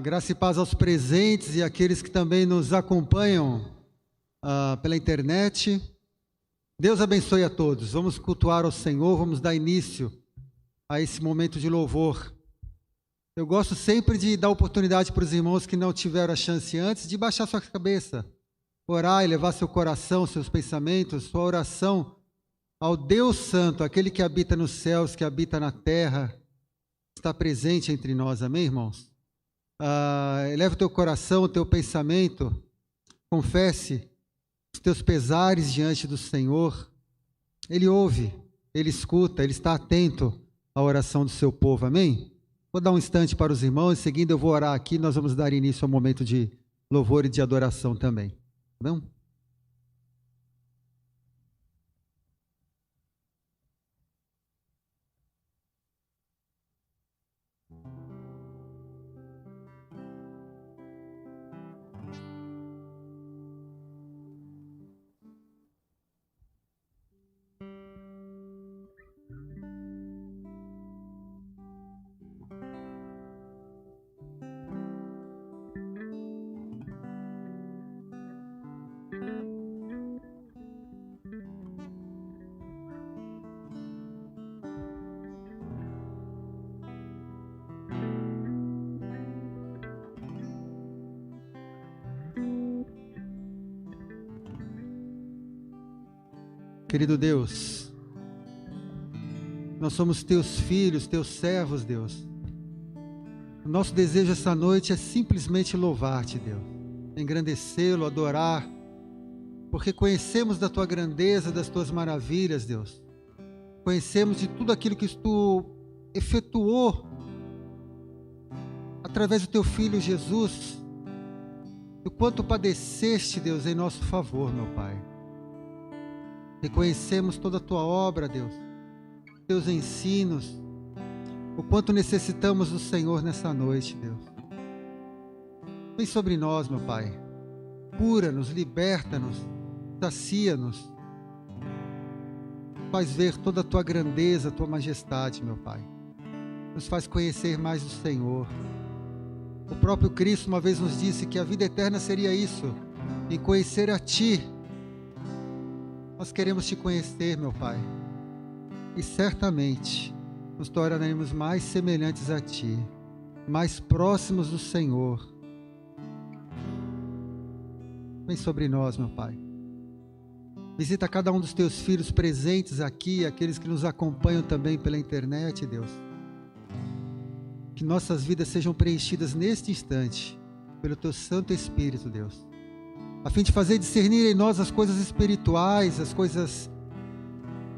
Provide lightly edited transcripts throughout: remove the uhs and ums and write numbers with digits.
Graça e paz aos presentes e àqueles que também nos acompanham pela internet. Deus abençoe a todos. Vamos cultuar ao Senhor, vamos dar início a esse momento de louvor. Eu gosto sempre de dar oportunidade para os irmãos que não tiveram a chance antes de baixar sua cabeça, orar e levar seu coração, seus pensamentos, sua oração ao Deus Santo, aquele que habita nos céus, que habita na terra, está presente entre nós. Amém, irmãos? Eleva o teu coração, o teu pensamento, confesse os teus pesares diante do Senhor. Ele ouve, Ele escuta, Ele está atento à oração do seu povo, amém? Vou dar um instante para os irmãos, em seguida eu vou orar aqui, nós vamos dar início ao momento de louvor e de adoração também, tá bom? Querido Deus, nós somos teus filhos, teus servos, Deus. O nosso desejo essa noite é simplesmente louvar-te, Deus, engrandecê-lo, adorar, porque conhecemos da tua grandeza, das tuas maravilhas, Deus. Conhecemos de tudo aquilo que tu efetuou através do teu Filho Jesus, do quanto padeceste, Deus, em nosso favor, meu Pai. Reconhecemos toda a tua obra, Deus, teus ensinos, o quanto necessitamos do Senhor nessa noite, Deus. Vem sobre nós, meu Pai, cura-nos, liberta-nos, sacia-nos, faz ver toda a tua grandeza, a tua majestade, meu Pai. Nos faz conhecer mais do Senhor. O próprio Cristo uma vez nos disse que a vida eterna seria isso, em conhecer a Ti. Nós queremos Te conhecer, meu Pai, e certamente nos tornaremos mais semelhantes a Ti, mais próximos do Senhor. Vem sobre nós, meu Pai. Visita cada um dos Teus filhos presentes aqui, aqueles que nos acompanham também pela internet, Deus. Que nossas vidas sejam preenchidas neste instante pelo Teu Santo Espírito, Deus, a fim de fazer discernir em nós as coisas espirituais, as coisas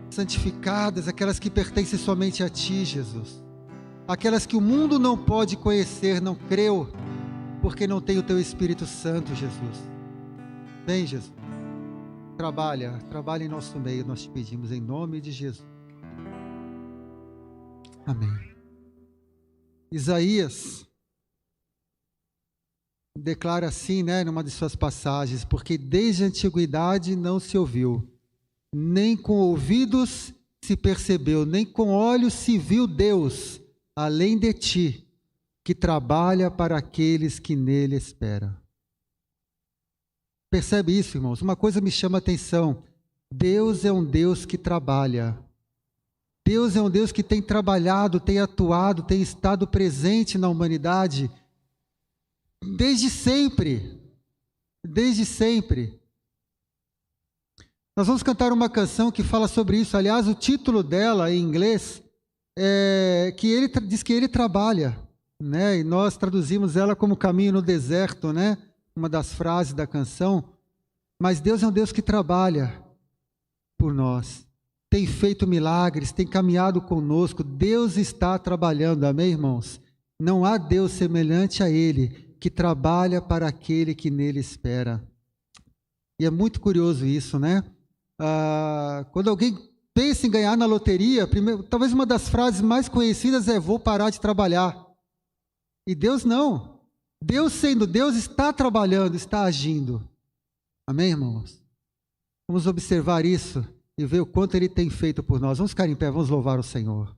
santificadas, aquelas que pertencem somente a Ti, Jesus. Aquelas que o mundo não pode conhecer, não creu, porque não tem o Teu Espírito Santo, Jesus. Vem, Jesus. Trabalha em nosso meio, nós te pedimos em nome de Jesus. Amém. Isaías declara assim, numa de suas passagens: porque desde a antiguidade não se ouviu, nem com ouvidos se percebeu, nem com olhos se viu Deus, além de ti, que trabalha para aqueles que nele esperam. Percebe isso, irmãos? Uma coisa me chama a atenção: Deus é um Deus que trabalha. Deus é um Deus que tem trabalhado, tem atuado, tem estado presente na humanidade desde sempre. Desde sempre. Nós vamos cantar uma canção que fala sobre isso. Aliás, o título dela em inglês é que ele diz que ele trabalha, né? E nós traduzimos ela como caminho no deserto, né? Uma das frases da canção. Mas Deus é um Deus que trabalha por nós, tem feito milagres, tem caminhado conosco. Deus está trabalhando, amém, irmãos? Não há Deus semelhante a Ele, que trabalha para aquele que nele espera. E é muito curioso isso, né? Quando alguém pensa em ganhar na loteria, talvez uma das frases mais conhecidas é: vou parar de trabalhar. E Deus não. Deus, sendo Deus, está trabalhando, está agindo. Amém, irmãos? Vamos observar isso e ver o quanto Ele tem feito por nós. Vamos ficar em pé, vamos louvar o Senhor.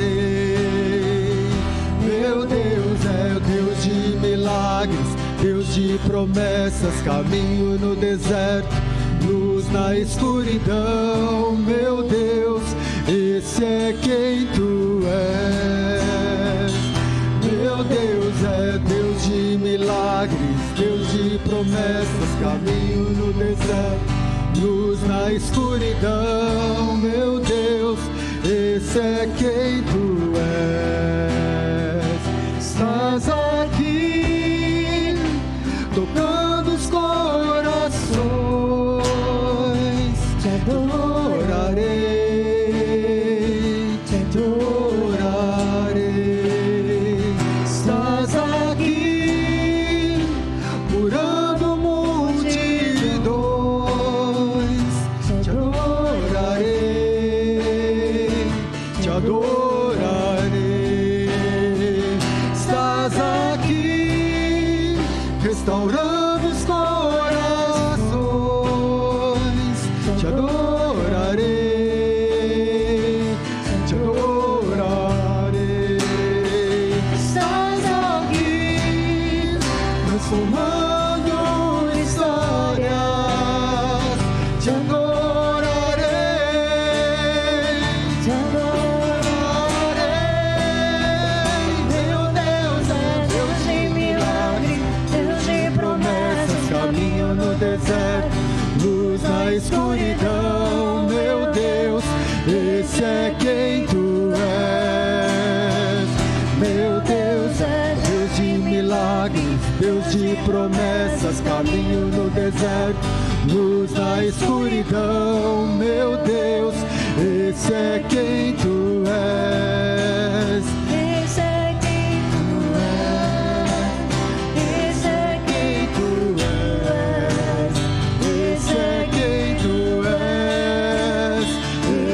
adorarei. Meu Deus é o Deus de milagres, Deus de promessas, caminho no deserto, luz na escuridão. Meu Deus, esse é quem tu és. Meu Deus é Deus de milagres, Deus de promessas, caminho no deserto, luz na escuridão. Meu Deus, esse é quem tu és. Estás aqui, tocando os corações. Te adorarei, te adorarei. Estás aqui, curando multidões. Te adorarei, te adorarei. Estás aqui, restaurando os corações. Te adorarei, te adorarei. Estás aqui, transformando histórias. Te adorarei, te adorarei. Meu Deus é Deus de milagre, Deus de promessas, caminho no deserto, luz na escuridão. Meu Deus, esse é quem tu és. Meu Deus é Deus de milagres, Deus de promessas, caminho no deserto, luz na escuridão. Meu Deus, esse é quem tu és. Esse é quem tu és. Esse é quem tu és. Esse é quem tu és.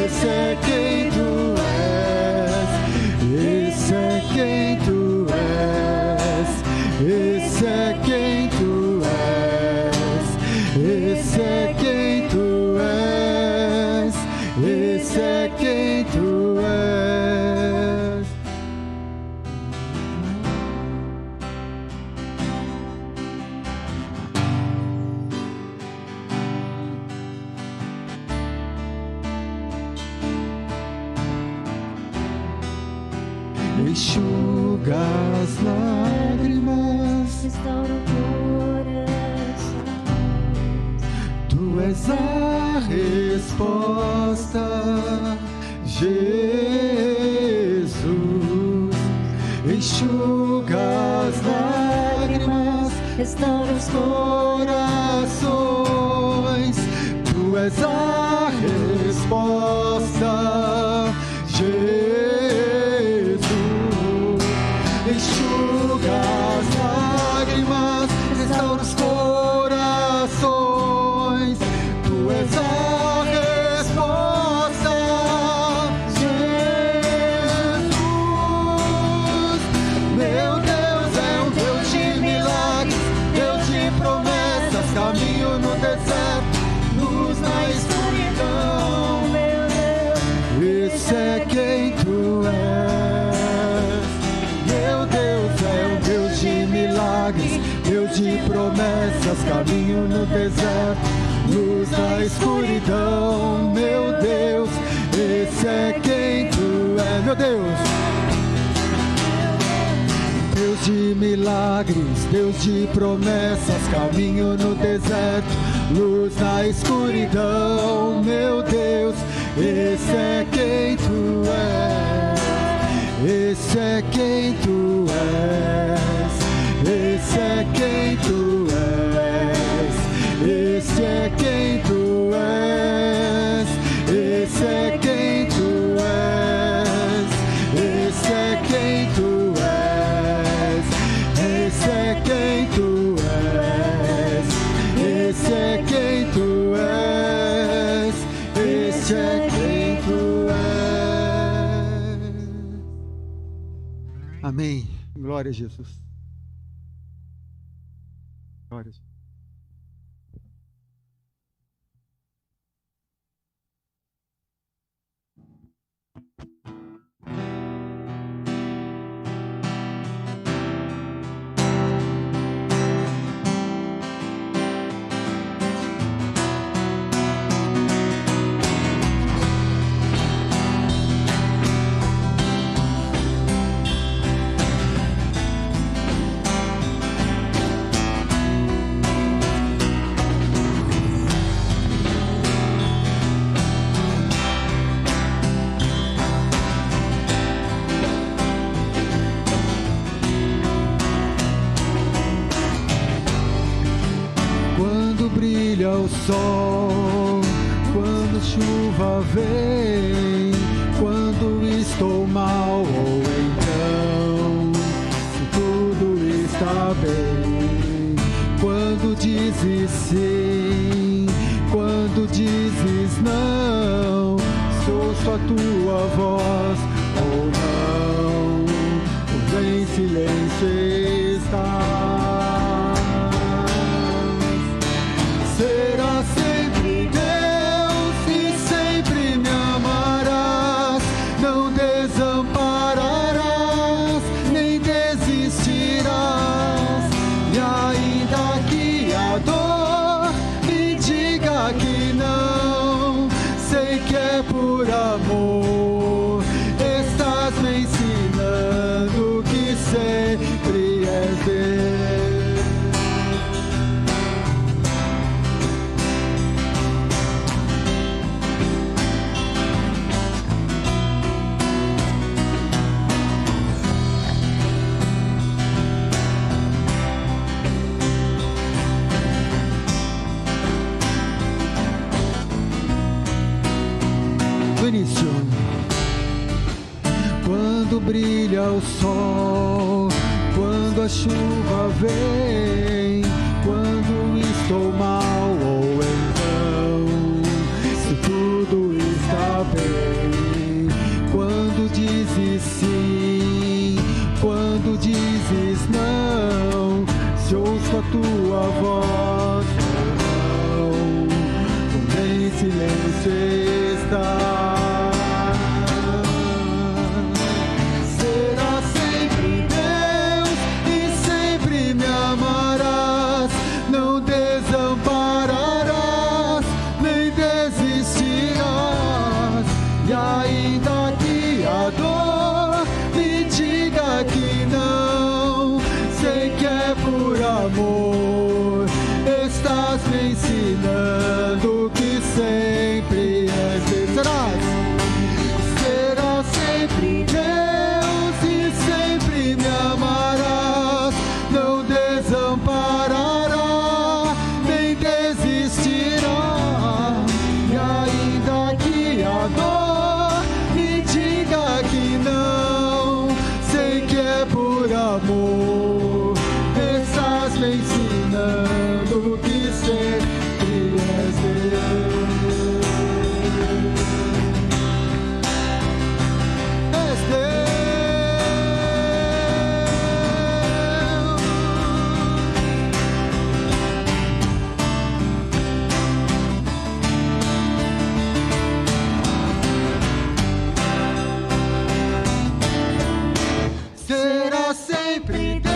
Esse é quem tu és. Esse é quem tu és. Esse é quem tu és. Esse é quem tu és. Esse é quem tu és. Enxuga as lágrimas, Restaura o coração. tu és a resposta, Jesus. Enxuga as lágrimas, Restaura os corações, tu és a resposta, Jesus. Enxuga as lágrimas, restaura os corações, tu és a resposta, Jesus. Meu Deus é um Deus de milagres, Deus de promessas, caminho no deserto, luz na escuridão. Meu Deus, Esse é quem tu és. Meu Deus é um Deus de milagres, Deus de promessas, caminho no deserto, luz na escuridão. Meu Deus, esse é quem tu és. Meu Deus, Deus de milagres, Deus de promessas, caminho no deserto, luz na escuridão. Meu Deus, esse é quem tu és. Esse é quem tu és. Esse é quem tu és. Esse é quem tu és. Esse é quem tu és. Esse é quem tu és. Esse é quem tu és. Esse é quem tu és. Esse é quem tu és. Amém. Glória a Jesus. Glória a Jesus. sol, quando chuva vem, quando estou mal, ou então, se tudo está bem, quando dizes sim, quando dizes não, se ouço a tua voz ou não, em silêncio estás. Será sempre Deus e sempre me amarás, não desampararás, nem desistirás. E ainda que a dor me diga que não, sei que é por amor, estás me ensinando que sempre és Deus. Do início. Quando brilha o sol, quando a chuva vem, quando estou mal, ou então, se tudo está bem, quando dizes sim, quando dizes não, se ouço a tua voz ou não, em silêncio está. Amor, estás me ensinando que sempre és Deus. Serás sempre Deus e sempre me amarás, não desampararás, nem desistirás. E ainda que a dor me diga que não, sei que é por amor, me ensinando que sempre és Deus. És Deus. Será sempre Deus.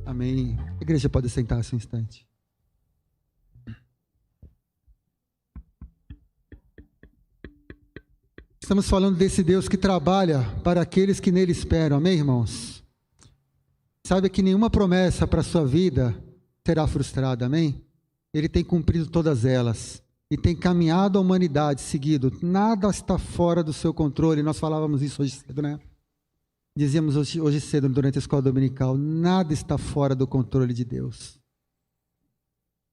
Amém. A igreja pode sentar-se um instante. Estamos falando desse Deus que trabalha para aqueles que nele esperam. Amém, irmãos? Saiba que nenhuma promessa para a sua vida será frustrada. Amém? Ele tem cumprido todas elas. E tem caminhado a humanidade, seguido. Nada está fora do seu controle. Nós falávamos isso hoje cedo, né? Dizíamos hoje cedo, durante a escola dominical, nada está fora do controle de Deus.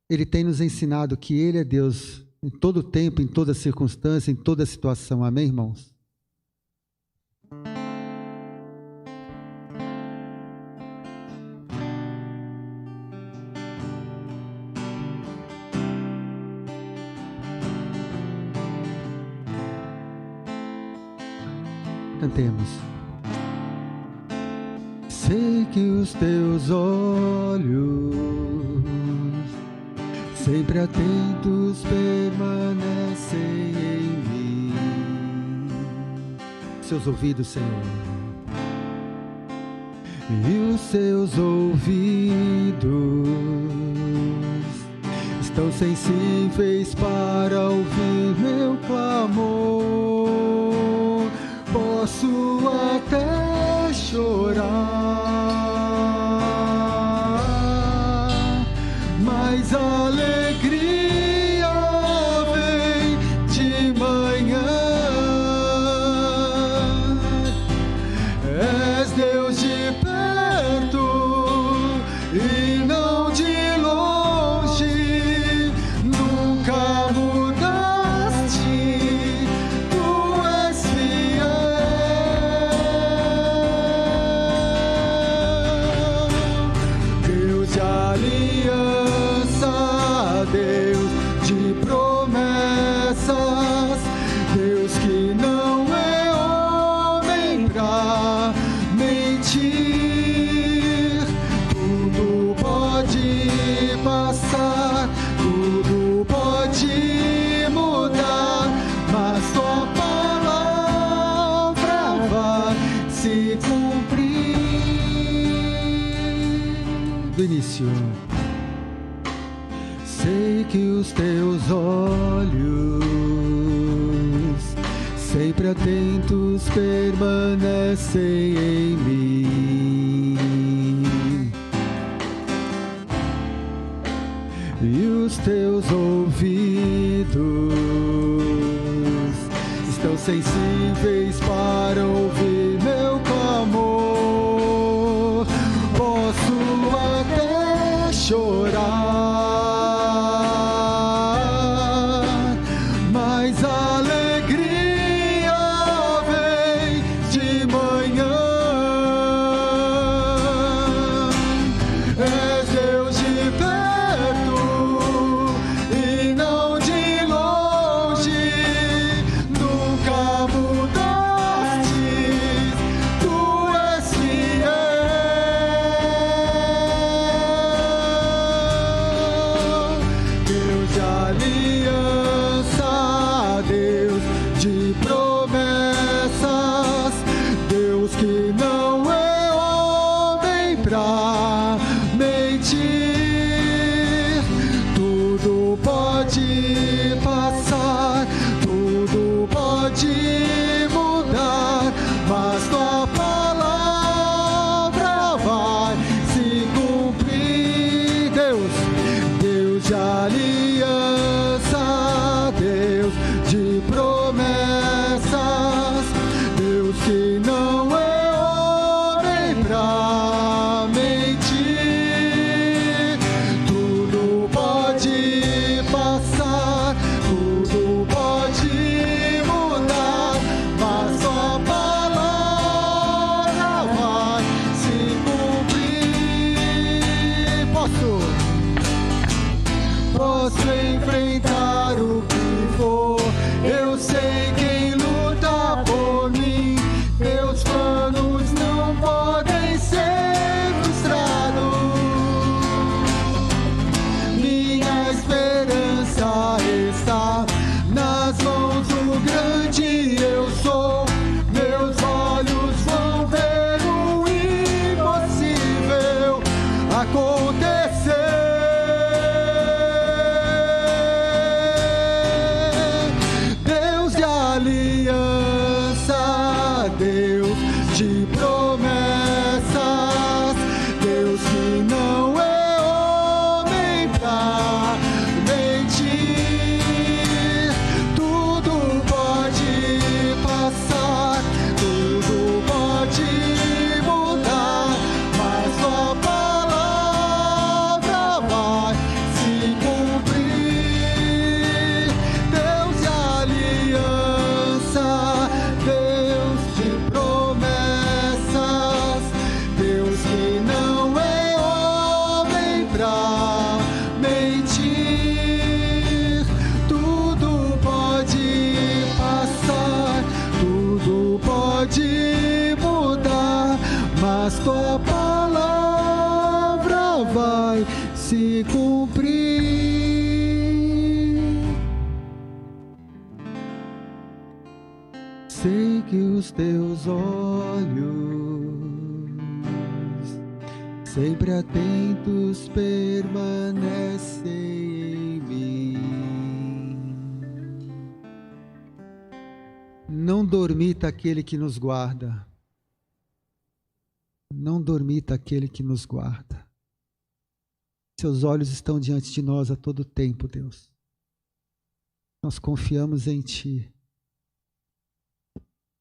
Ele tem nos ensinado que Ele é Deus em todo tempo, em toda circunstância, em toda situação. Amém, irmãos? Cantemos. Sei que os teus olhos, sempre atentos, permanecem em mim. Seus ouvidos, Senhor, e os seus ouvidos estão sensíveis para ouvir meu clamor. Posso até chorar, mas a alegria vem de manhã. És Deus de perto e não de longe, nunca mudaste, tu és fiel. Deus de aliança, Deus de promessas, Deus que não é homem pra mentir. Tudo pode passar, tudo pode mudar, mas tua palavra vai se cumprir. Do início. Sei que os teus olhos, sempre atentos, permanecem em mim, e os teus ouvidos estão sensíveis para ouvir meu clamor. Posso até chorar, mas a alegria vem de manhã. És Deus de perto e não de longe, nunca mudaste, se cumprir. Sei que os teus olhos, sempre atentos, permanecem em mim. Não dormita aquele que nos guarda. Não dormita aquele que nos guarda. Seus olhos estão diante de nós a todo tempo, Deus. Nós confiamos em Ti.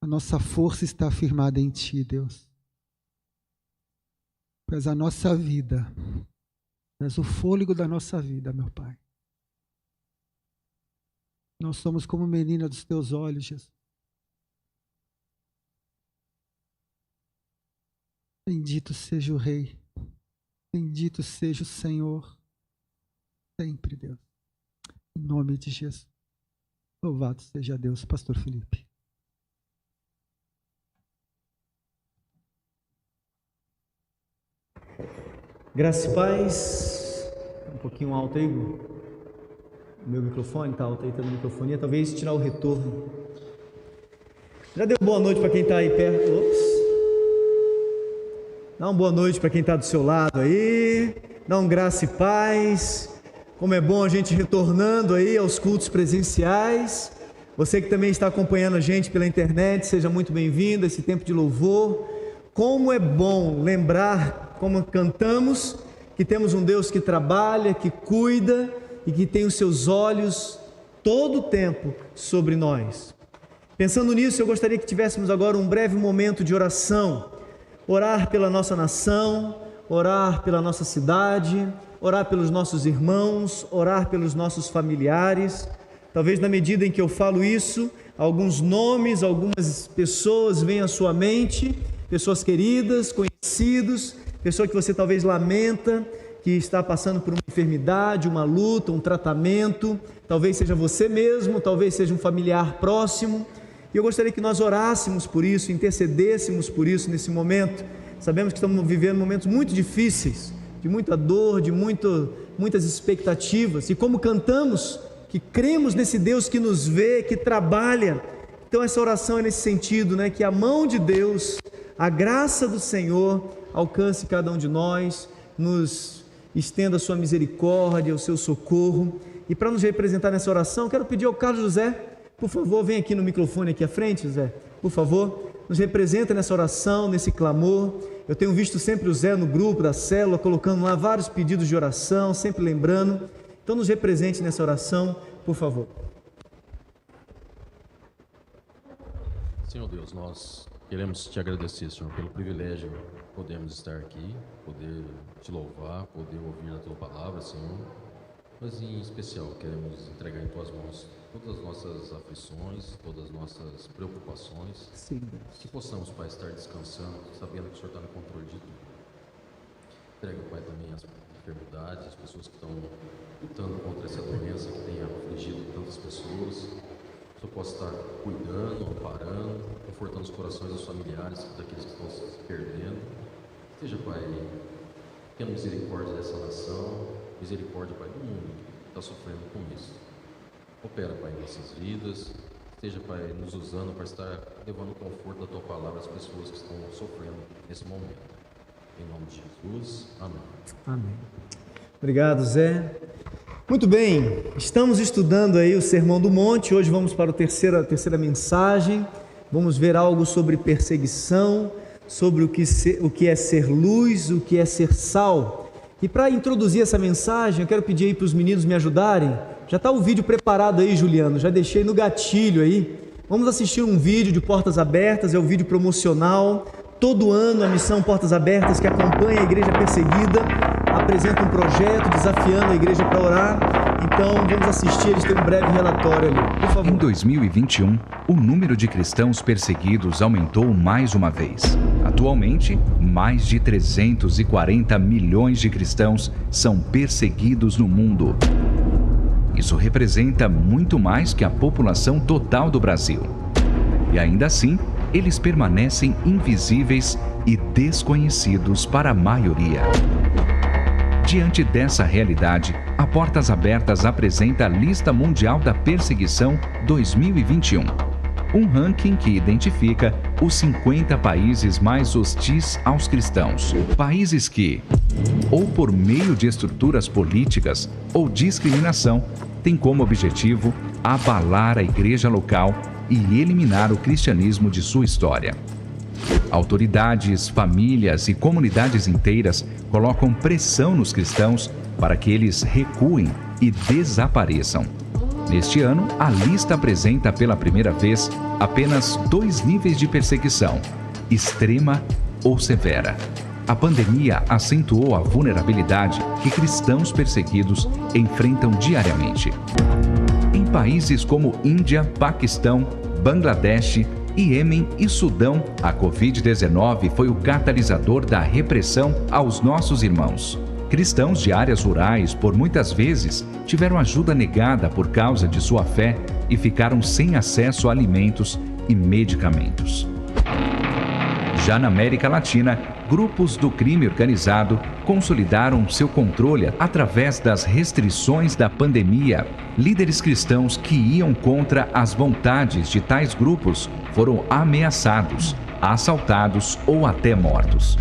A nossa força está firmada em Ti, Deus. Tu és a nossa vida. Tu és o fôlego da nossa vida, meu Pai. Nós somos como menina dos Teus olhos, Jesus. Bendito seja o Rei. Bendito seja o Senhor. Sempre, Deus. Em nome de Jesus. Louvado seja Deus, Pastor Felipe. Graça e paz. Um pouquinho alto aí. O meu microfone está alto aí, está no microfone. Talvez tirar o retorno. Já deu boa noite para quem está aí perto. Ops. Dá uma boa noite para quem está do seu lado aí. Dá um graça e paz. Como é bom a gente retornando aí aos cultos presenciais. Você que também está acompanhando a gente pela internet, seja muito bem-vindo a esse tempo de louvor. Como é bom lembrar, como cantamos, que temos um Deus que trabalha, que cuida e que tem os seus olhos todo o tempo sobre nós. Pensando nisso, eu gostaria que tivéssemos agora um breve momento de oração. Orar pela nossa nação, orar pela nossa cidade, orar pelos nossos irmãos, orar pelos nossos familiares. Talvez na medida em que eu falo isso, alguns nomes, algumas pessoas vêm à sua mente, pessoas queridas, conhecidos, pessoa que você talvez lamenta, que está passando por uma enfermidade, uma luta, um tratamento, talvez seja você mesmo, talvez seja um familiar próximo. E eu gostaria que nós orássemos por isso, intercedêssemos por isso nesse momento. Sabemos que estamos vivendo momentos muito difíceis, de muita dor, de muitas expectativas. E como cantamos, que cremos nesse Deus que nos vê, que trabalha. Então essa oração é nesse sentido, né? Que a mão de Deus, a graça do Senhor alcance cada um de nós, nos estenda a sua misericórdia, o seu socorro. E para nos representar nessa oração, quero pedir ao Carlos José, por favor, vem aqui no microfone aqui à frente, José, por favor, nos representa nessa oração, nesse clamor. Eu tenho visto sempre o Zé no grupo da célula, colocando lá vários pedidos de oração, sempre lembrando. Então nos represente nessa oração, por favor. Senhor Deus, nós queremos te agradecer, Senhor, pelo privilégio de podermos estar aqui, poder te louvar, poder ouvir a tua palavra, Senhor. Mas em especial queremos entregar em tuas mãos todas as nossas aflições, todas as nossas preocupações. Sim, Deus. Que possamos, Pai, estar descansando, sabendo que o Senhor está no controle de tudo. Entrega, Pai, também as enfermidades, as pessoas que estão lutando contra essa doença que tem afligido tantas pessoas. Que o Senhor possa estar cuidando, amparando, confortando os corações dos familiares, daqueles que estão se perdendo. Esteja, Pai, tendo misericórdia dessa nação, misericórdia, Pai, do mundo que está sofrendo com isso. Opera, Pai, em nossas vidas. Esteja, Pai, nos usando para estar levando o conforto da Tua Palavra às pessoas que estão sofrendo nesse momento. Em nome de Jesus. Amém. Amém. Obrigado, Zé. Muito bem, estamos estudando aí o Sermão do Monte. Hoje vamos para a terceira mensagem. Vamos ver algo sobre perseguição, sobre o que é ser luz, o que é ser sal. E para introduzir essa mensagem, eu quero pedir aí para os meninos me ajudarem. Já está o vídeo preparado aí, Juliano, já deixei no gatilho aí. Vamos assistir um vídeo de Portas Abertas, é o vídeo promocional. Todo ano a missão Portas Abertas, que acompanha a igreja perseguida, apresenta um projeto desafiando a igreja para orar. Então vamos assistir, eles têm um breve relatório ali, por favor. Em 2021, o número de cristãos perseguidos aumentou mais uma vez. Atualmente, mais de 340 milhões de cristãos são perseguidos no mundo. Isso representa muito mais que a população total do Brasil. E ainda assim, eles permanecem invisíveis e desconhecidos para a maioria. Diante dessa realidade, a Portas Abertas apresenta a Lista Mundial da Perseguição 2021, um ranking que identifica os 50 países mais hostis aos cristãos. Países que, ou por meio de estruturas políticas ou discriminação, têm como objetivo abalar a igreja local e eliminar o cristianismo de sua história. Autoridades, famílias e comunidades inteiras colocam pressão nos cristãos para que eles recuem e desapareçam. Neste ano, a lista apresenta pela primeira vez apenas 2 níveis de perseguição: extrema ou severa. A pandemia acentuou a vulnerabilidade que cristãos perseguidos enfrentam diariamente. Em países como Índia, Paquistão, Bangladesh, Iêmen e Sudão, a Covid-19 foi o catalisador da repressão aos nossos irmãos. Cristãos de áreas rurais, por muitas vezes, tiveram ajuda negada por causa de sua fé e ficaram sem acesso a alimentos e medicamentos. Já na América Latina, grupos do crime organizado consolidaram seu controle através das restrições da pandemia. Líderes cristãos que iam contra as vontades de tais grupos foram ameaçados, assaltados ou até mortos.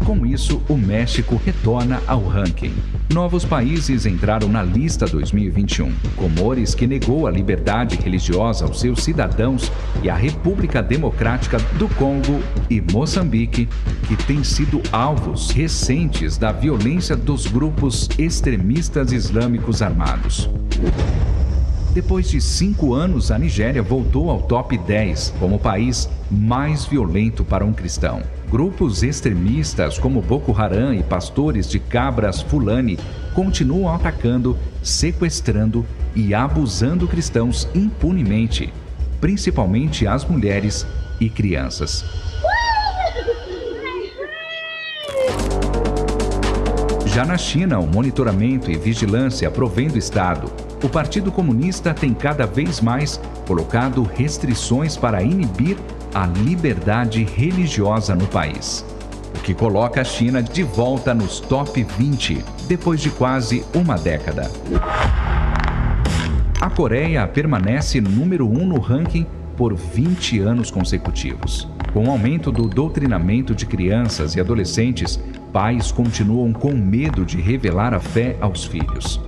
Com isso, o México retorna ao ranking. Novos países entraram na lista 2021. Comores, que negou a liberdade religiosa aos seus cidadãos, e a República Democrática do Congo e Moçambique, que têm sido alvos recentes da violência dos grupos extremistas islâmicos armados. Depois de 5 anos, a Nigéria voltou ao top 10 como o país mais violento para um cristão. Grupos extremistas como Boko Haram e pastores de cabras Fulani continuam atacando, sequestrando e abusando cristãos impunemente, principalmente as mulheres e crianças. Já na China, o monitoramento e vigilância provém do Estado. O Partido Comunista tem cada vez mais colocado restrições para inibir a liberdade religiosa no país, o que coloca a China de volta nos top 20, depois de quase uma década. A Coreia permanece número 1 no ranking por 20 anos consecutivos. Com o aumento do doutrinamento de crianças e adolescentes, pais continuam com medo de revelar a fé aos filhos.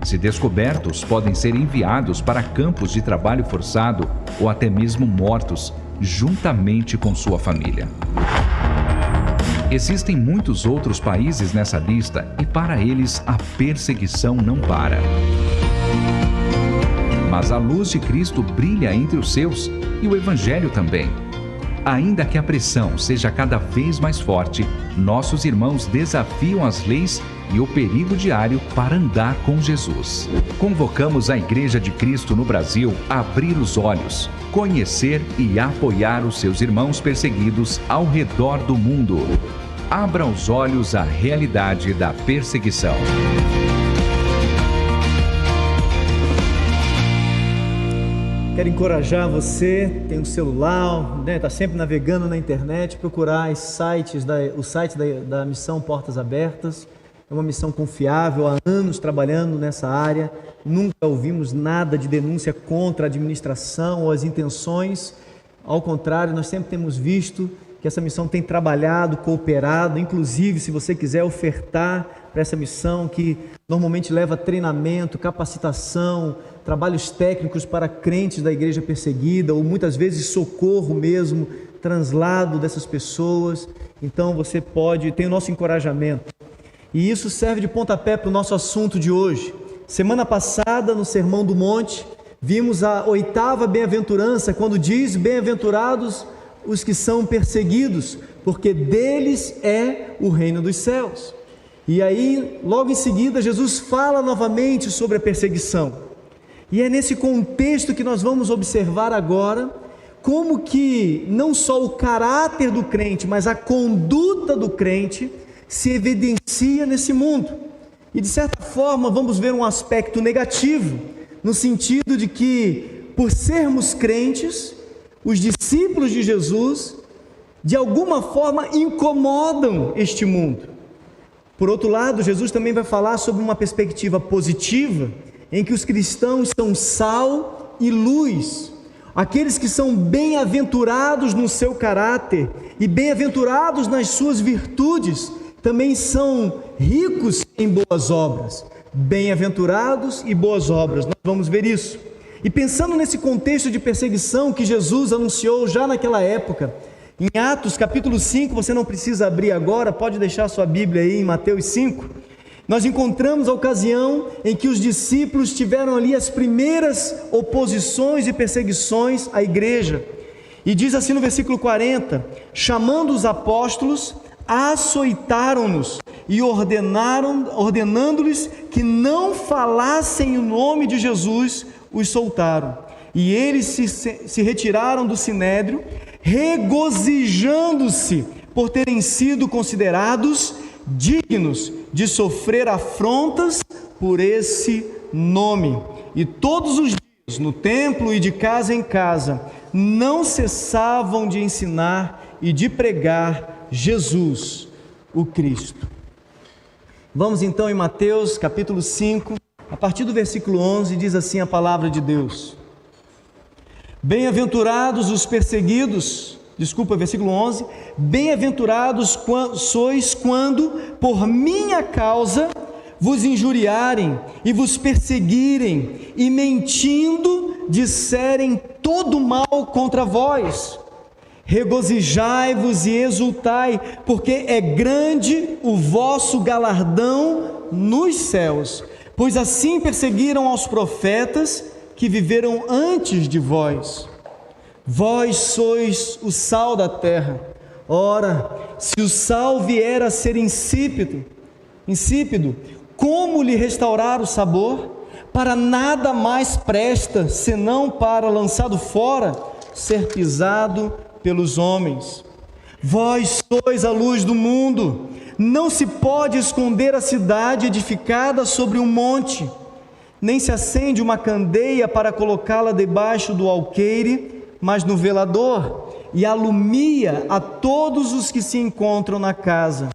Se descobertos, podem ser enviados para campos de trabalho forçado ou até mesmo mortos, juntamente com sua família. Existem muitos outros países nessa lista e para eles a perseguição não para. Mas a luz de Cristo brilha entre os seus e o Evangelho também. Ainda que a pressão seja cada vez mais forte, nossos irmãos desafiam as leis e o perigo diário para andar com Jesus. Convocamos a Igreja de Cristo no Brasil a abrir os olhos, conhecer e apoiar os seus irmãos perseguidos ao redor do mundo. Abra os olhos à realidade da perseguição. Quero encorajar você, tem um celular, tá sempre navegando na internet, procurar o site da Missão Portas Abertas. É uma missão confiável, há anos trabalhando nessa área. Nunca ouvimos nada de denúncia contra a administração ou as intenções. Ao contrário, nós sempre temos visto que essa missão tem trabalhado, cooperado. Inclusive, se você quiser ofertar para essa missão, que normalmente leva treinamento, capacitação, trabalhos técnicos para crentes da igreja perseguida, ou muitas vezes socorro mesmo, translado dessas pessoas. Então você pode, tem o nosso encorajamento. E isso serve de pontapé para o nosso assunto de hoje. Semana passada, no Sermão do Monte, vimos a 8ª bem-aventurança, quando diz: bem-aventurados os que são perseguidos, porque deles é o reino dos céus. E aí, logo em seguida, Jesus fala novamente sobre a perseguição. E é nesse contexto que nós vamos observar agora como que não só o caráter do crente, mas a conduta do crente se evidencia nesse mundo. E de certa forma vamos ver um aspecto negativo, no sentido de que, por sermos crentes, os discípulos de Jesus de alguma forma incomodam este mundo. Por outro lado, Jesus também vai falar sobre uma perspectiva positiva, em que os cristãos são sal e luz, aqueles que são bem-aventurados no seu caráter e bem-aventurados nas suas virtudes, também são ricos em boas obras. Bem-aventurados e boas obras, nós vamos ver isso. E pensando nesse contexto de perseguição que Jesus anunciou já naquela época, em Atos capítulo 5, você não precisa abrir agora, pode deixar sua Bíblia aí em Mateus 5, nós encontramos a ocasião em que os discípulos tiveram ali as primeiras oposições e perseguições à igreja. E diz assim no versículo 40, chamando os apóstolos, açoitaram-nos e ordenando-lhes que não falassem o nome de Jesus, os soltaram. E eles se retiraram do sinédrio, regozijando-se por terem sido considerados dignos de sofrer afrontas por esse nome. E todos os dias, no templo e de casa em casa, não cessavam de ensinar e de pregar Jesus, o Cristo. Vamos então em Mateus capítulo 5, a partir do versículo 11, diz assim a palavra de Deus: Bem-aventurados os perseguidos, versículo 11, bem-aventurados sois quando, por minha causa, vos injuriarem e vos perseguirem, e mentindo, disserem todo mal contra vós. Regozijai-vos e exultai, porque é grande o vosso galardão nos céus, pois assim perseguiram aos profetas que viveram antes de vós. Vós sois o sal da terra. Ora, se o sal vier a ser insípido, como lhe restaurar o sabor? Para nada mais presta, senão para, lançado fora, ser pisado pelos homens. Vós sois a luz do mundo. Não se pode esconder a cidade edificada sobre um monte, nem se acende uma candeia para colocá-la debaixo do alqueire, mas no velador, e alumia a todos os que se encontram na casa.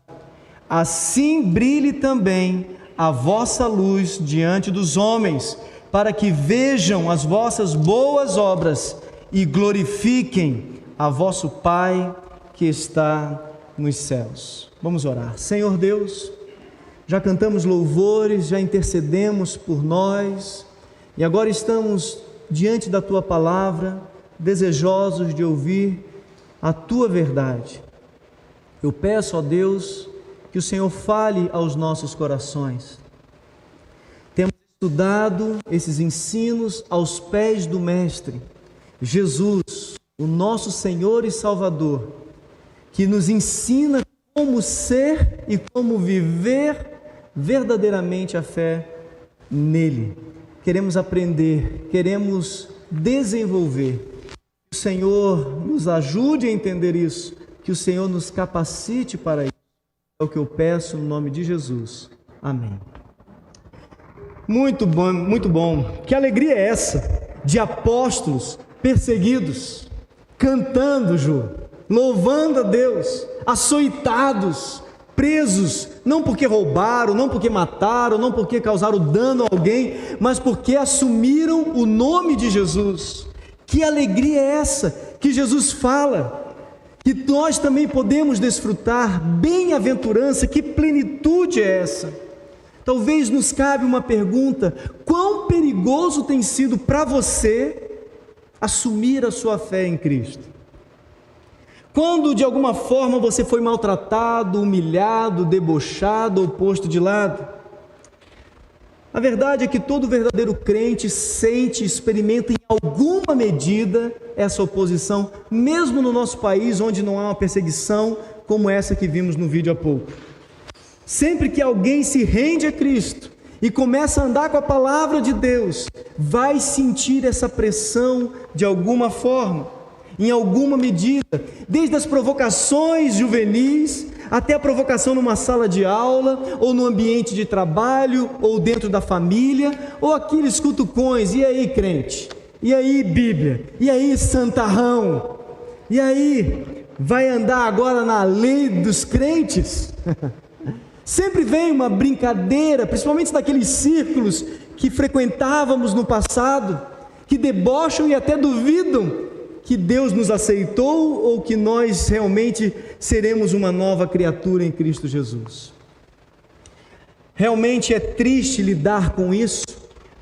Assim brilhe também a vossa luz diante dos homens, para que vejam as vossas boas obras e glorifiquem a vosso Pai que está nos céus. Vamos orar. Senhor Deus, já cantamos louvores, já intercedemos por nós, e agora estamos diante da Tua palavra, desejosos de ouvir a Tua verdade. Eu peço, ó Deus, que o Senhor fale aos nossos corações. Temos estudado esses ensinos aos pés do Mestre, Jesus, o nosso Senhor e Salvador, que nos ensina como ser e como viver verdadeiramente a fé nele. Queremos aprender, queremos desenvolver. Que o Senhor nos ajude a entender isso, que o Senhor nos capacite para isso. É o que eu peço no nome de Jesus. Amém. Muito bom, muito bom. Que alegria é essa de apóstolos perseguidos, cantando, louvando a Deus, açoitados, presos, não porque roubaram, não porque mataram, não porque causaram dano a alguém, mas porque assumiram o nome de Jesus. Que alegria é essa que Jesus fala, que nós também podemos desfrutar? Bem-aventurança, que plenitude é essa? Talvez nos cabe uma pergunta: quão perigoso tem sido para você assumir a sua fé em Cristo? Quando de alguma forma você foi maltratado, humilhado, debochado ou posto de lado? A verdade é que todo verdadeiro crente sente, experimenta em alguma medida essa oposição, mesmo no nosso país, onde não há uma perseguição como essa que vimos no vídeo há pouco. Sempre que alguém se rende a Cristo e começa a andar com a palavra de Deus, vai sentir essa pressão de alguma forma, em alguma medida, desde as provocações juvenis até a provocação numa sala de aula, ou no ambiente de trabalho, ou dentro da família, ou aqueles cutucões: e aí, crente? E aí, Bíblia? E aí, santarrão? E aí, vai andar agora na lei dos crentes? Sempre vem uma brincadeira, principalmente daqueles círculos que frequentávamos no passado, que debocham e até duvidam que Deus nos aceitou ou que nós realmente seremos uma nova criatura em Cristo Jesus. Realmente é triste lidar com isso,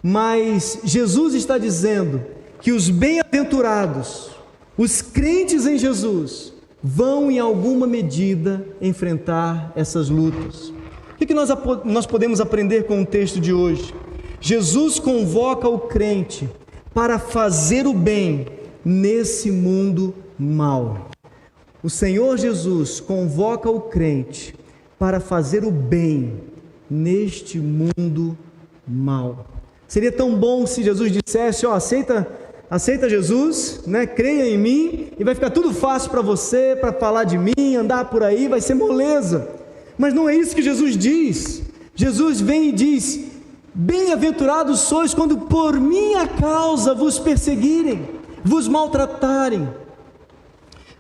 mas Jesus está dizendo que os bem-aventurados, os crentes em Jesus, vão em alguma medida enfrentar essas lutas. O que nós podemos aprender com o texto de hoje? Jesus convoca o crente para fazer o bem nesse mundo mau. O Senhor Jesus convoca o crente para fazer o bem neste mundo mau. Seria tão bom se Jesus dissesse: aceita Jesus, né? Creia em mim e vai ficar tudo fácil para você, para falar de mim, andar por aí, vai ser moleza. Mas não é isso que Jesus diz. Jesus vem e diz: bem-aventurados sois quando por minha causa vos perseguirem, vos maltratarem.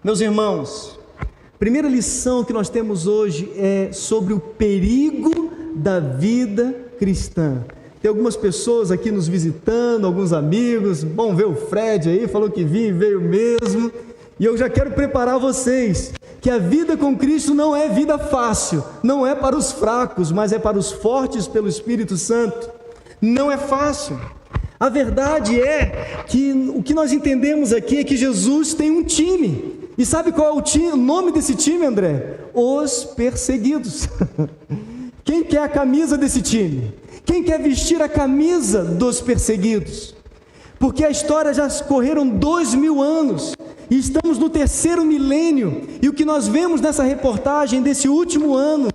Meus irmãos, a primeira lição que nós temos hoje é sobre o perigo da vida cristã. Tem algumas pessoas aqui nos visitando, alguns amigos. Bom ver o Fred aí, falou que vinha e veio mesmo. E eu já quero preparar vocês que a vida com Cristo não é vida fácil, não é para os fracos, mas é para os fortes pelo Espírito Santo. Não é fácil. A verdade é que o que nós entendemos aqui é que Jesus tem um time. E sabe qual é o nome desse time, André? Os perseguidos. Quem quer a camisa desse time? Quem quer vestir a camisa dos perseguidos? Porque a história já correram 2000 anos e estamos no 3º milênio, e o que nós vemos nessa reportagem desse último ano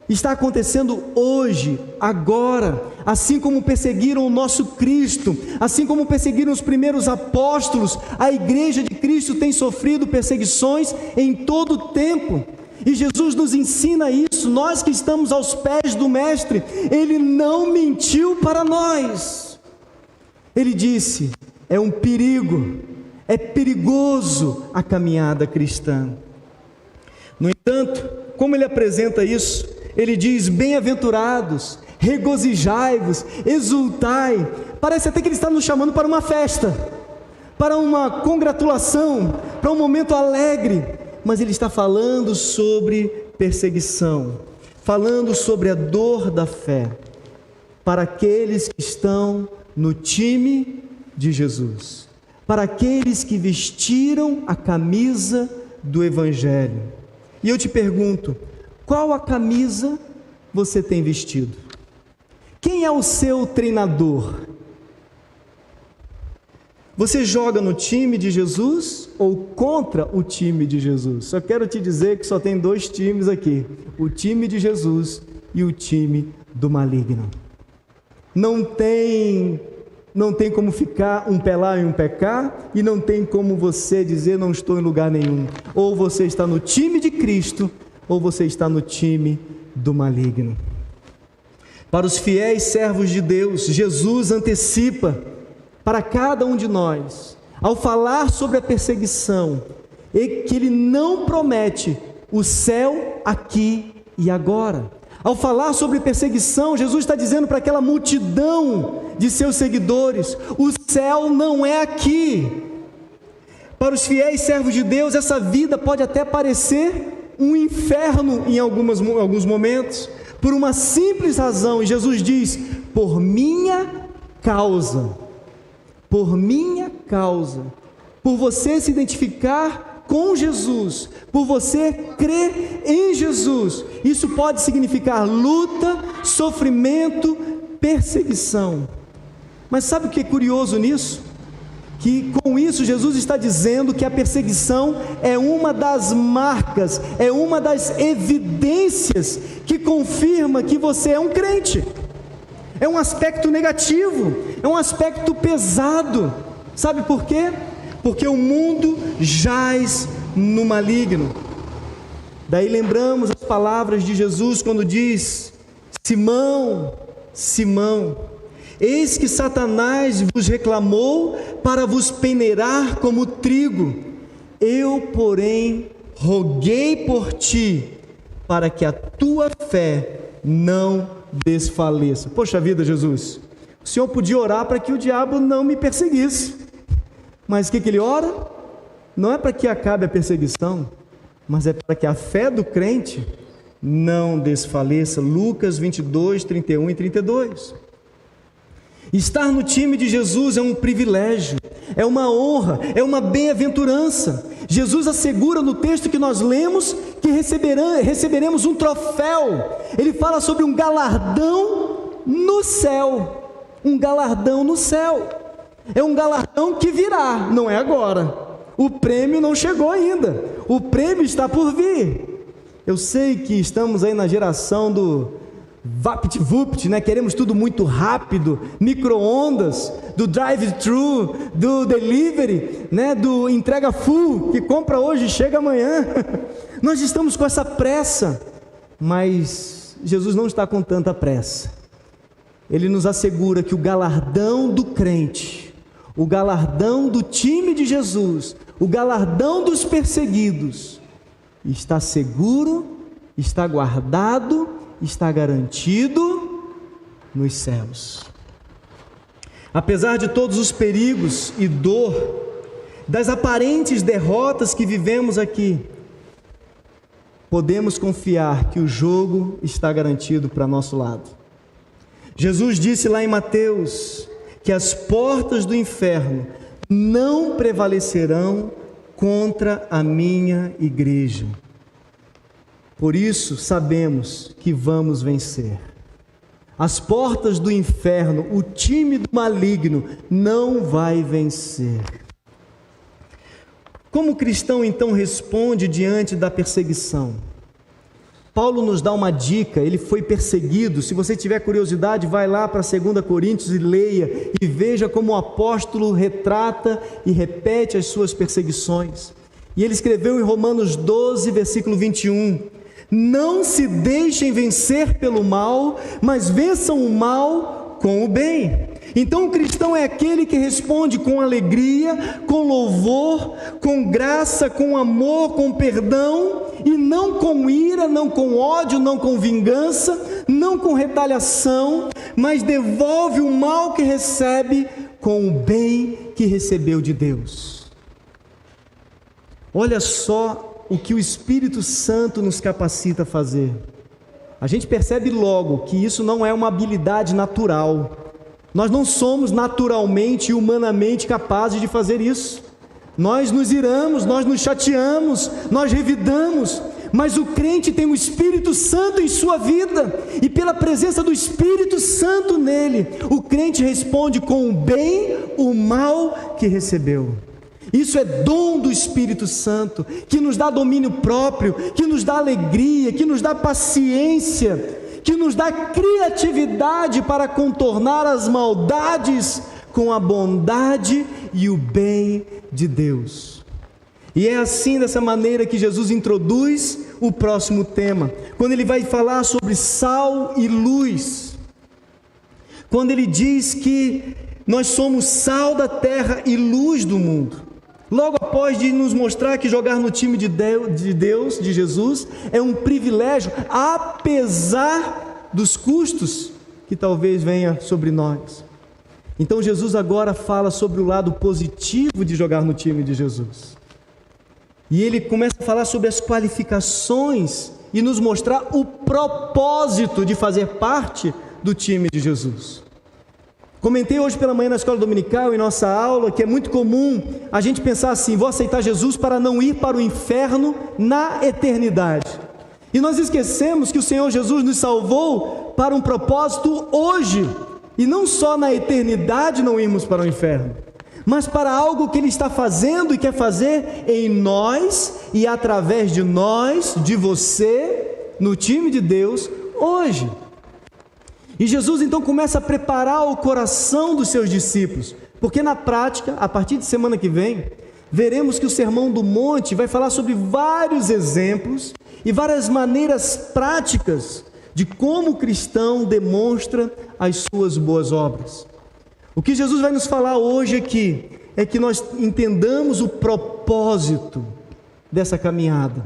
está acontecendo hoje, agora, assim como perseguiram o nosso Cristo, assim como perseguiram os primeiros apóstolos. A igreja de Cristo tem sofrido perseguições em todo o tempo. E Jesus nos ensina isso, nós que estamos aos pés do Mestre. Ele não mentiu para nós. Ele disse: é um perigo, é perigoso a caminhada cristã. No entanto, como ele apresenta isso? Ele diz: bem-aventurados, regozijai-vos, exultai. Parece até que ele está nos chamando para uma festa, para uma congratulação, para um momento alegre. Mas ele está falando sobre perseguição, falando sobre a dor da fé, para aqueles que estão no time de Jesus, para aqueles que vestiram a camisa do Evangelho. E eu te pergunto: qual a camisa você tem vestido? Quem é o seu treinador? Você joga no time de Jesus ou contra o time de Jesus? Só quero te dizer que só tem 2 times aqui: o time de Jesus e o time do maligno. Não tem como ficar um pé lá e um pé cá, e não tem como você dizer: não estou em lugar nenhum. Ou você está no time de Cristo, ou você está no time do maligno. Para os fiéis servos de Deus, Jesus antecipa para cada um de nós, ao falar sobre a perseguição, é que ele não promete o céu aqui e agora. Ao falar sobre perseguição, Jesus está dizendo para aquela multidão de seus seguidores: o céu não é aqui. Para os fiéis servos de Deus, essa vida pode até parecer um inferno em alguns momentos, por uma simples razão. E Jesus diz: por minha causa, por você se identificar com Jesus, por você crer em Jesus, isso pode significar luta, sofrimento, perseguição. Mas sabe o que é curioso nisso? Que com isso Jesus está dizendo que a perseguição é uma das marcas, é uma das evidências que confirma que você é um crente. É um aspecto negativo, é um aspecto pesado. Sabe por quê? Porque o mundo jaz no maligno. Daí lembramos as palavras de Jesus quando diz: Simão, Simão, eis que Satanás vos reclamou para vos peneirar como trigo. Eu, porém, roguei por ti, para que a tua fé não desfaleça. Poxa vida, Jesus, o Senhor podia orar para que o diabo não me perseguisse, mas o que ele ora? Não é para que acabe a perseguição, mas é para que a fé do crente não desfaleça. Lucas 22, 31 e 32. Estar no time de Jesus é um privilégio, é uma honra, é uma bem-aventurança. Jesus assegura no texto que nós lemos que receberemos um troféu. Ele fala sobre um galardão no céu. Um galardão no céu. É um galardão que virá, não é agora. O prêmio não chegou ainda. O prêmio está por vir. Eu sei que estamos aí na geração do VaptVupt, né? Queremos tudo muito rápido, micro-ondas, do drive-thru, do delivery, né? Do entrega full, que compra hoje e chega amanhã. Nós estamos com essa pressa, mas Jesus não está com tanta pressa. Ele nos assegura que o galardão do crente, o galardão do time de Jesus, o galardão dos perseguidos, está seguro, está guardado, está garantido nos céus. Apesar de todos os perigos e dor, das aparentes derrotas que vivemos aqui, podemos confiar que o jogo está garantido para nosso lado. Jesus disse lá em Mateus que as portas do inferno não prevalecerão contra a minha igreja. Por isso sabemos que vamos vencer. As portas do inferno, o time do maligno não vai vencer. Como o cristão então responde diante da perseguição? Paulo nos dá uma dica. Ele foi perseguido. Se você tiver curiosidade, vai lá para 2 Coríntios e leia, e veja como o apóstolo retrata e repete as suas perseguições. E ele escreveu em Romanos 12, versículo 21, não se deixem vencer pelo mal, mas vençam o mal com o bem. Então o cristão é aquele que responde com alegria, com louvor, com graça, com amor, com perdão, e não com ira, não com ódio, não com vingança, não com retaliação, mas devolve o mal que recebe com o bem que recebeu de Deus. Olha só o que o Espírito Santo nos capacita a fazer. A gente percebe logo que isso não é uma habilidade natural. Nós não somos naturalmente e humanamente capazes de fazer isso. Nós nos iramos, nós nos chateamos, nós revidamos, mas o crente tem o Espírito Santo em sua vida, e pela presença do Espírito Santo nele, o crente responde com o bem o mal que recebeu. Isso é dom do Espírito Santo, que nos dá domínio próprio, que nos dá alegria, que nos dá paciência, que nos dá criatividade para contornar as maldades com a bondade e o bem de Deus. E é assim, dessa maneira, que Jesus introduz o próximo tema, quando ele vai falar sobre sal e luz. Quando ele diz que nós somos sal da terra e luz do mundo. Logo após de nos mostrar que jogar no time de Deus, de Jesus, é um privilégio, apesar dos custos que talvez venha sobre nós. Então Jesus agora fala sobre o lado positivo de jogar no time de Jesus. E ele começa a falar sobre as qualificações e nos mostrar o propósito de fazer parte do time de Jesus. Comentei hoje pela manhã na escola dominical, em nossa aula, que é muito comum a gente pensar assim: vou aceitar Jesus para não ir para o inferno na eternidade. E nós esquecemos que o Senhor Jesus nos salvou para um propósito hoje, e não só na eternidade não irmos para o inferno, mas para algo que Ele está fazendo e quer fazer em nós e através de nós, de você, no time de Deus, hoje. E Jesus então começa a preparar o coração dos seus discípulos, porque na prática, a partir de semana que vem, veremos que o Sermão do Monte vai falar sobre vários exemplos e várias maneiras práticas de como o cristão demonstra as suas boas obras. O que Jesus vai nos falar hoje aqui é que nós entendamos o propósito dessa caminhada.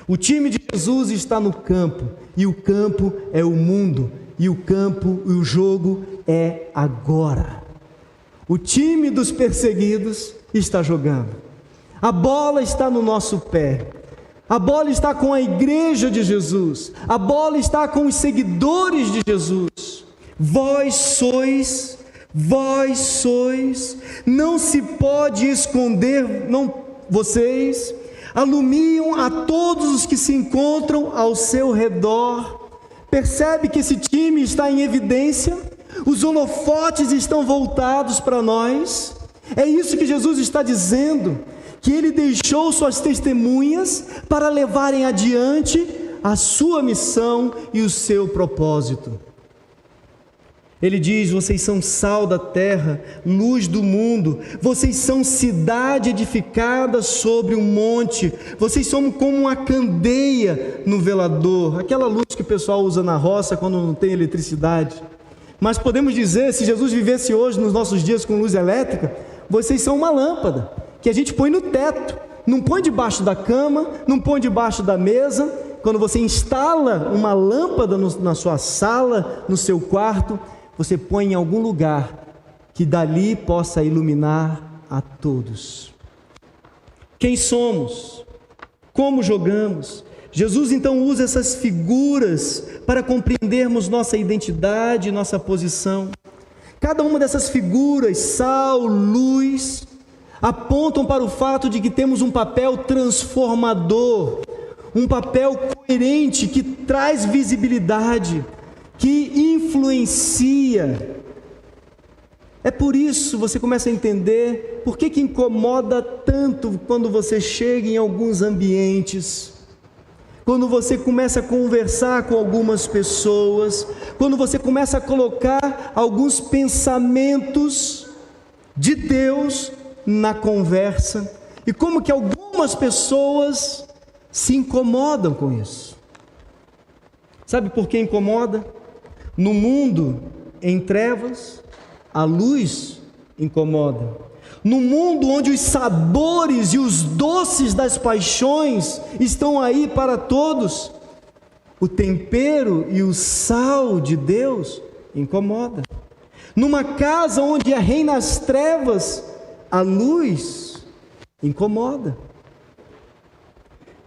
O time de Jesus está no campo e o campo é o mundo, e o campo e o jogo é agora. O time dos perseguidos está jogando, a bola está no nosso pé, a bola está com a igreja de Jesus, a bola está com os seguidores de Jesus. Vós sois, não se pode esconder, vocês alumiam a todos os que se encontram ao seu redor. Percebe que esse time está em evidência? Os holofotes estão voltados para nós. É isso que Jesus está dizendo, que Ele deixou suas testemunhas para levarem adiante a sua missão e o seu propósito. Ele diz: vocês são sal da terra, luz do mundo, vocês são cidade edificada sobre um monte, vocês são como uma candeia no velador, aquela luz que o pessoal usa na roça quando não tem eletricidade. Mas podemos dizer, se Jesus vivesse hoje nos nossos dias com luz elétrica, vocês são uma lâmpada que a gente põe no teto, não põe debaixo da cama, não põe debaixo da mesa. Quando você instala uma lâmpada na sua sala, no seu quarto, você põe em algum lugar que dali possa iluminar a todos. Quem somos? Como jogamos? Jesus então usa essas figuras para compreendermos nossa identidade, nossa posição. Cada uma dessas figuras, sal, luz, apontam para o fato de que temos um papel transformador, um papel coerente que traz visibilidade, que influencia. É por isso você começa a entender por que incomoda tanto quando você chega em alguns ambientes, quando você começa a conversar com algumas pessoas, quando você começa a colocar alguns pensamentos de Deus na conversa, e como que algumas pessoas se incomodam com isso. Sabe por que incomoda? No mundo em trevas, a luz incomoda. No mundo onde os sabores e os doces das paixões estão aí para todos, o tempero e o sal de Deus incomoda. Numa casa onde reina as trevas, a luz incomoda.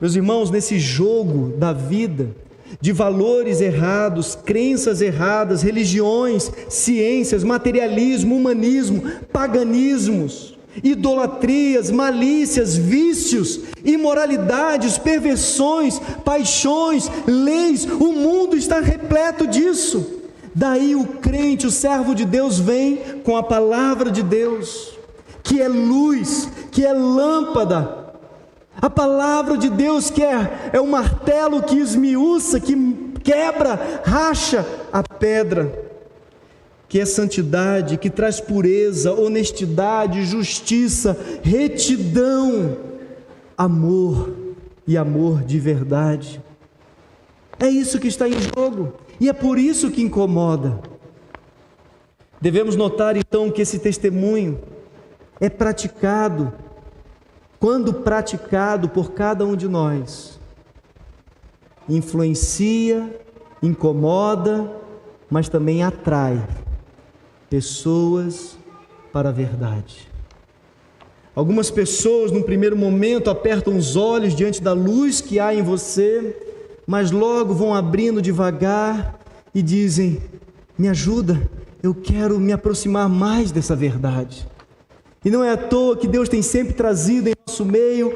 Meus irmãos, nesse jogo da vida, de valores errados, crenças erradas, religiões, ciências, materialismo, humanismo, paganismos, idolatrias, malícias, vícios, imoralidades, perversões, paixões, leis, o mundo está repleto disso. Daí o crente, o servo de Deus, vem com a palavra de Deus, que é luz, que é lâmpada. A palavra de Deus que é o martelo que esmiuça, que quebra, racha a pedra, que é santidade, que traz pureza, honestidade, justiça, retidão, amor e amor de verdade. É isso que está em jogo e é por isso que incomoda. Devemos notar então que esse testemunho é praticado. Quando praticado por cada um de nós, influencia, incomoda, mas também atrai pessoas para a verdade. Algumas pessoas, num primeiro momento, apertam os olhos diante da luz que há em você, mas logo vão abrindo devagar e dizem: me ajuda, eu quero me aproximar mais dessa verdade. E não é à toa que Deus tem sempre trazido em nosso meio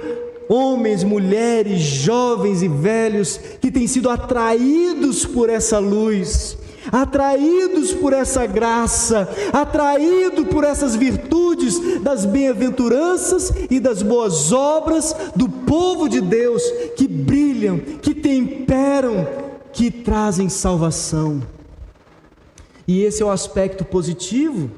homens, mulheres, jovens e velhos que têm sido atraídos por essa luz, atraídos por essa graça, atraídos por essas virtudes das bem-aventuranças e das boas obras do povo de Deus, que brilham, que temperam, que trazem salvação. E esse é o aspecto positivo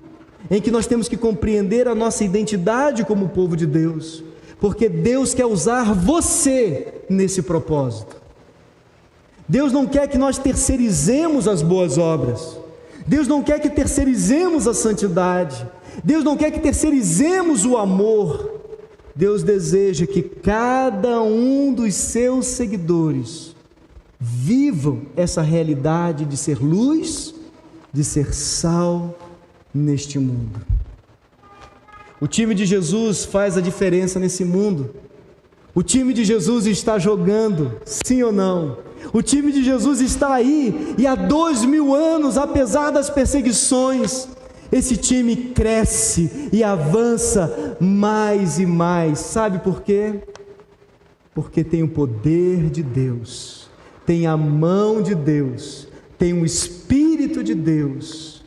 em que nós temos que compreender a nossa identidade como povo de Deus, porque Deus quer usar você nesse propósito. Deus não quer que nós terceirizemos as boas obras, Deus não quer que terceirizemos a santidade, Deus não quer que terceirizemos o amor. Deus deseja que cada um dos seus seguidores Vivam essa realidade de ser luz, de ser sal neste mundo. O time de Jesus faz a diferença nesse mundo. O time de Jesus está jogando, sim ou não? O time de Jesus está aí, e há 2000 anos, apesar das perseguições, esse time cresce e avança mais e mais. Sabe por quê? Porque tem o poder de Deus, tem a mão de Deus, tem o Espírito de Deus,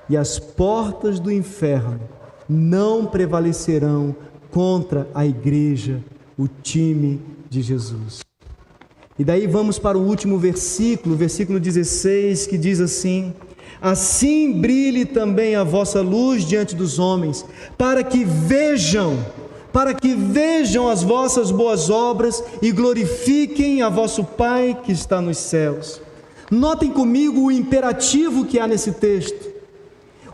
e as portas do inferno não prevalecerão contra a igreja, o time de Jesus. E daí vamos para o último versículo, versículo 16, que diz assim: assim brilhe também a vossa luz diante dos homens, para que vejam as vossas boas obras e glorifiquem a vosso Pai que está nos céus. Notem comigo o imperativo que há nesse texto.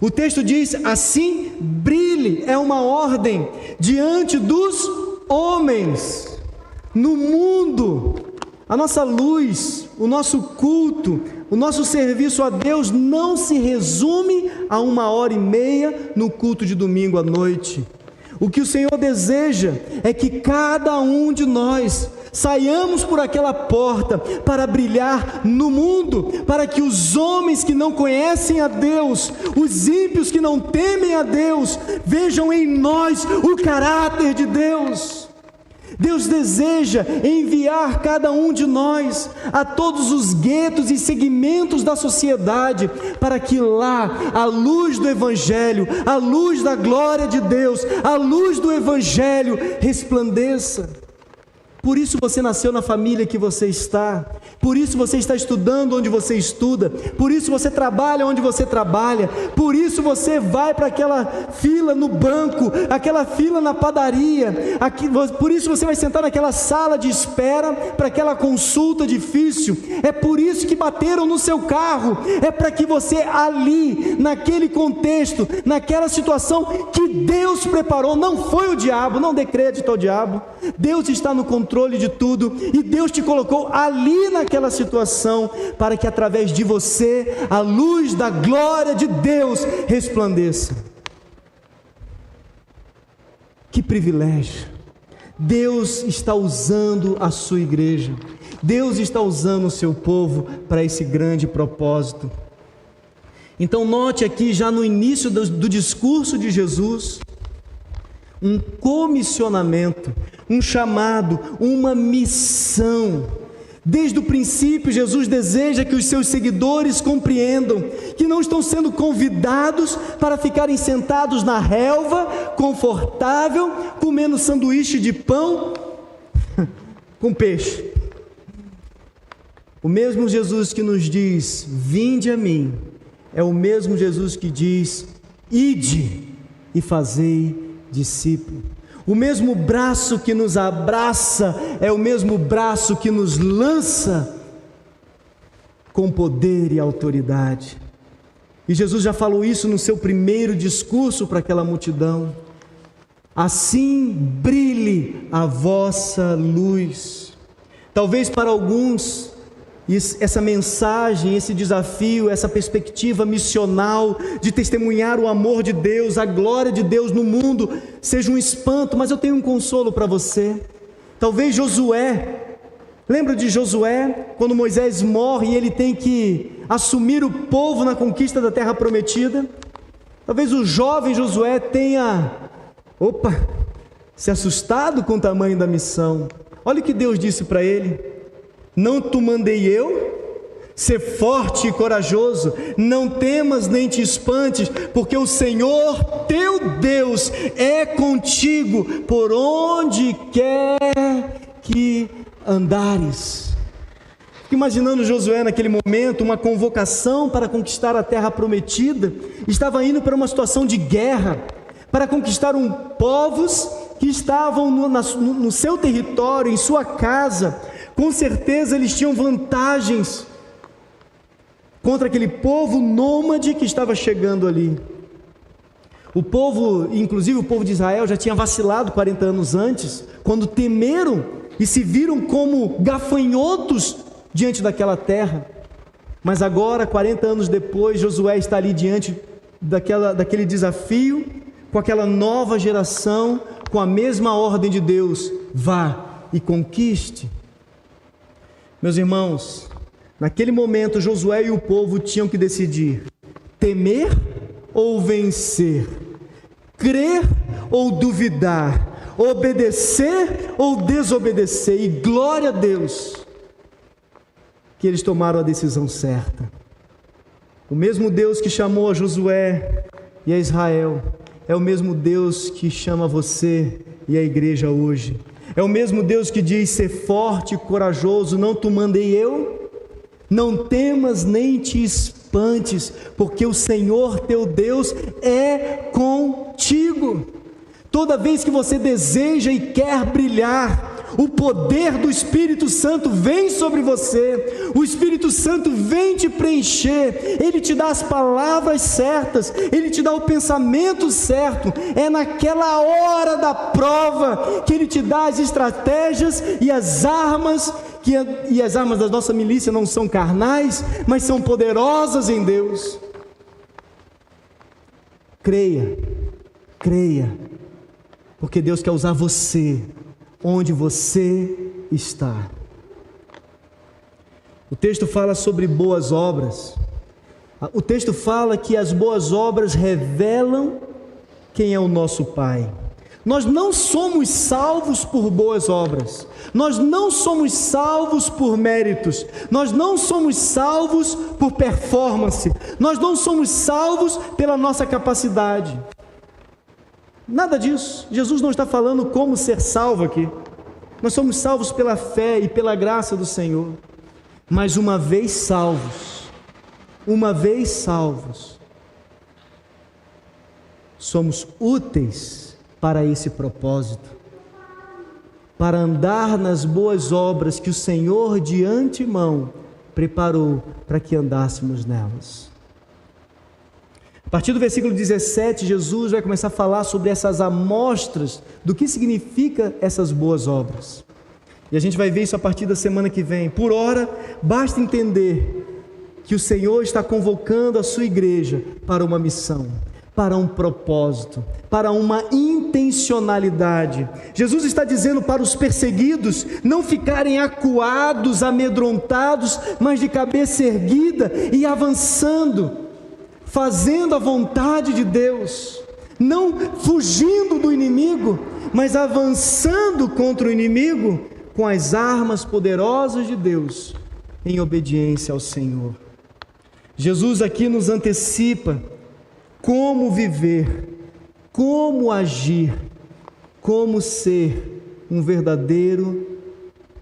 O texto diz: assim brilhe, é uma ordem diante dos homens, no mundo. A nossa luz, o nosso culto, o nosso serviço a Deus não se resume a 1h30 no culto de domingo à noite. O que o Senhor deseja é que cada um de nós saiamos por aquela porta para brilhar no mundo, para que os homens que não conhecem a Deus, os ímpios que não temem a Deus, vejam em nós o caráter de Deus. Deus deseja enviar cada um de nós a todos os guetos e segmentos da sociedade, para que lá a luz do Evangelho, a luz da glória de Deus, a luz do Evangelho resplandeça. Por isso você nasceu na família que você está, por isso você está estudando onde você estuda, por isso você trabalha onde você trabalha, por isso você vai para aquela fila no banco, aquela fila na padaria, por isso você vai sentar naquela sala de espera para aquela consulta difícil. É por isso que bateram no seu carro, é para que você ali, naquele contexto, naquela situação que Deus preparou, não foi o diabo, não dê crédito ao diabo, Deus está no controle de tudo, e Deus te colocou ali naquela situação, para que através de você, a luz da glória de Deus resplandeça. Que privilégio! Deus está usando a sua igreja, Deus está usando o seu povo para esse grande propósito. Então note aqui, já no início do discurso de Jesus, um comissionamento, um chamado, uma missão. Desde o princípio, Jesus deseja que os seus seguidores compreendam que não estão sendo convidados para ficarem sentados na relva, confortável, comendo sanduíche de pão com peixe. O mesmo Jesus que nos diz: vinde a mim, é o mesmo Jesus que diz: ide e fazei discípulo. O mesmo braço que nos abraça é o mesmo braço que nos lança com poder e autoridade. E Jesus já falou isso no seu primeiro discurso para aquela multidão: assim brilhe a vossa luz. Talvez para alguns essa mensagem, esse desafio, essa perspectiva missional de testemunhar o amor de Deus, a glória de Deus no mundo, seja um espanto, mas eu tenho um consolo para você. Talvez Josué, lembra de Josué, quando Moisés morre e ele tem que assumir o povo na conquista da terra prometida? Talvez o jovem Josué tenha, se assustado com o tamanho da missão. Olha o que Deus disse para ele: não te mandei eu? Ser forte e corajoso, não temas nem te espantes, porque o Senhor teu Deus é contigo por onde quer que andares. Fico imaginando Josué naquele momento, uma convocação para conquistar a terra prometida. Estava indo para uma situação de guerra, para conquistar povos que estavam no seu território, em sua casa. Com certeza eles tinham vantagens contra aquele povo nômade que estava chegando ali. O povo, inclusive o povo de Israel, já tinha vacilado 40 anos antes, quando temeram e se viram como gafanhotos diante daquela terra. Mas agora, 40 anos depois, Josué está ali diante daquele desafio, com aquela nova geração, com a mesma ordem de Deus: vá e conquiste. Meus irmãos, naquele momento Josué e o povo tinham que decidir: temer ou vencer, crer ou duvidar, obedecer ou desobedecer. E glória a Deus que eles tomaram a decisão certa. O mesmo Deus que chamou a Josué e a Israel é o mesmo Deus que chama você e a igreja hoje. É o mesmo Deus que diz: ser forte e corajoso, não te mandei eu? Não temas nem te espantes, porque o Senhor teu Deus é contigo. Toda vez que você deseja e quer brilhar, o poder do Espírito Santo vem sobre você, o Espírito Santo vem te preencher, ele te dá as palavras certas, ele te dá o pensamento certo. É naquela hora da prova que ele te dá as estratégias e as armas, e as armas da nossa milícia não são carnais, mas são poderosas em Deus. Creia, porque Deus quer usar você onde você está. O texto fala sobre boas obras. O texto fala que as boas obras revelam quem é o nosso Pai. Nós não somos salvos por boas obras, nós não somos salvos por méritos, nós não somos salvos por performance, nós não somos salvos pela nossa capacidade. Nada disso. Jesus não está falando como ser salvo aqui. Nós somos salvos pela fé e pela graça do Senhor. Mas uma vez salvos, somos úteis para esse propósito, para andar nas boas obras que o Senhor de antemão preparou para que andássemos nelas. A partir do versículo 17, Jesus vai começar a falar sobre essas amostras do que significa essas boas obras. E a gente vai ver isso a partir da semana que vem. Por ora, basta entender que o Senhor está convocando a sua igreja para uma missão, para um propósito, para uma intencionalidade. Jesus está dizendo para os perseguidos não ficarem acuados, amedrontados, mas de cabeça erguida e avançando, fazendo a vontade de Deus, não fugindo do inimigo, mas avançando contra o inimigo com as armas poderosas de Deus, em obediência ao Senhor. Jesus aqui nos antecipa como viver, como agir, como ser um verdadeiro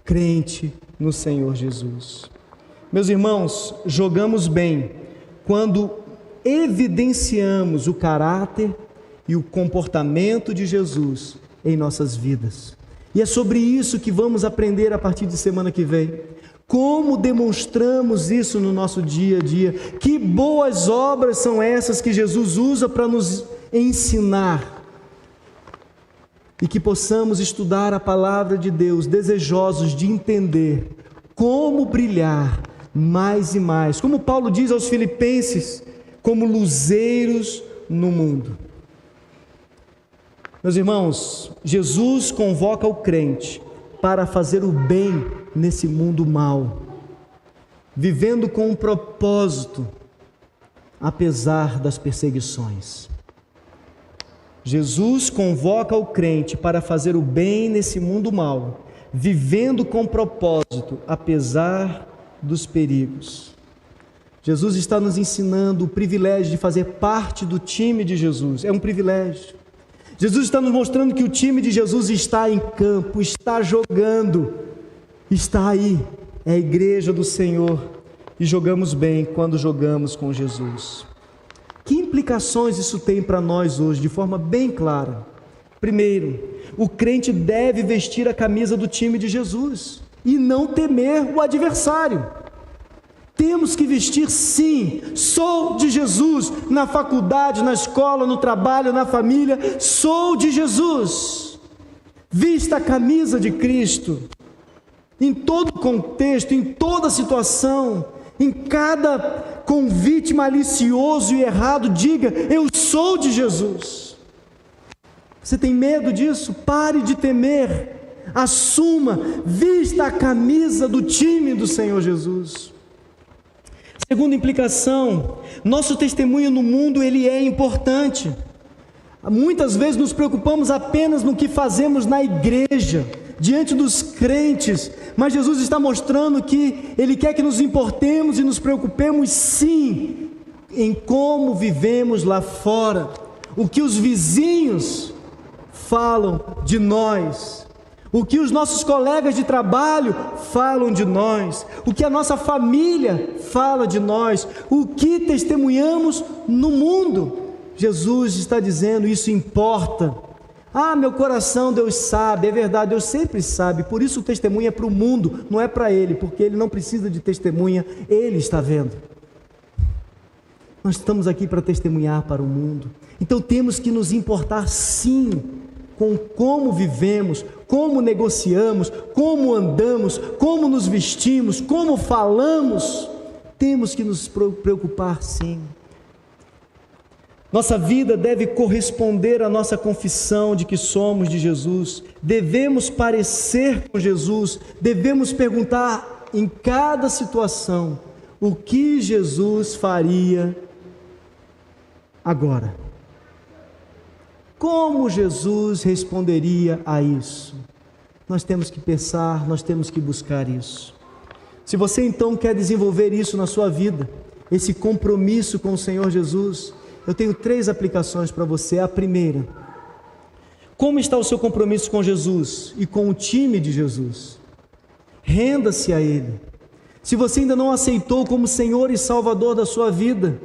crente no Senhor Jesus. Meus irmãos, jogamos bem quando evidenciamos o caráter e o comportamento de Jesus em nossas vidas. E é sobre isso que vamos aprender a partir de semana que vem. Como demonstramos isso no nosso dia a dia? Que boas obras são essas que Jesus usa para nos ensinar? E que possamos estudar a palavra de Deus, desejosos de entender como brilhar mais e mais. Como Paulo diz aos Filipenses, como luzeiros no mundo. Meus irmãos, Jesus convoca o crente para fazer o bem nesse mundo mau, vivendo com um propósito, apesar das perseguições. Jesus convoca o crente para fazer o bem nesse mundo mau, vivendo com propósito, apesar dos perigos. Jesus está nos ensinando o privilégio de fazer parte do time de Jesus. É um privilégio. Jesus está nos mostrando que o time de Jesus está em campo, está jogando, está aí. É a igreja do Senhor. E jogamos bem quando jogamos com Jesus. Que implicações isso tem para nós hoje, de forma bem clara? Primeiro, o crente deve vestir a camisa do time de Jesus e não temer o adversário. Temos que vestir, sim, sou de Jesus, na faculdade, na escola, no trabalho, na família, sou de Jesus. Vista a camisa de Cristo em todo contexto, em toda situação, em cada convite malicioso e errado, diga: eu sou de Jesus. Você tem medo disso? Pare de temer, assuma, vista a camisa do time do Senhor Jesus. Segunda implicação, nosso testemunho no mundo, ele é importante. Muitas vezes nos preocupamos apenas no que fazemos na igreja, diante dos crentes, mas Jesus está mostrando que Ele quer que nos importemos e nos preocupemos sim, em como vivemos lá fora, o que os vizinhos falam de nós, o que os nossos colegas de trabalho falam de nós, o que a nossa família fala de nós, o que testemunhamos no mundo. Jesus está dizendo: isso importa. Ah, meu coração, Deus sabe, é verdade, Deus sempre sabe, por isso o testemunho é para o mundo, não é para Ele, porque Ele não precisa de testemunha, Ele está vendo. Nós estamos aqui para testemunhar para o mundo, então temos que nos importar sim, com como vivemos, como negociamos, como andamos, como nos vestimos, como falamos, temos que nos preocupar sim. Nossa vida deve corresponder à nossa confissão de que somos de Jesus, devemos parecer com Jesus, devemos perguntar em cada situação o que Jesus faria agora. Como Jesus responderia a isso? Nós temos que pensar, nós temos que buscar isso. Se você então quer desenvolver isso na sua vida, esse compromisso com o Senhor Jesus, eu tenho 3 aplicações para você. A primeira: como está o seu compromisso com Jesus e com o time de Jesus? Renda-se a Ele. Se você ainda não aceitou como Senhor e Salvador da sua vida,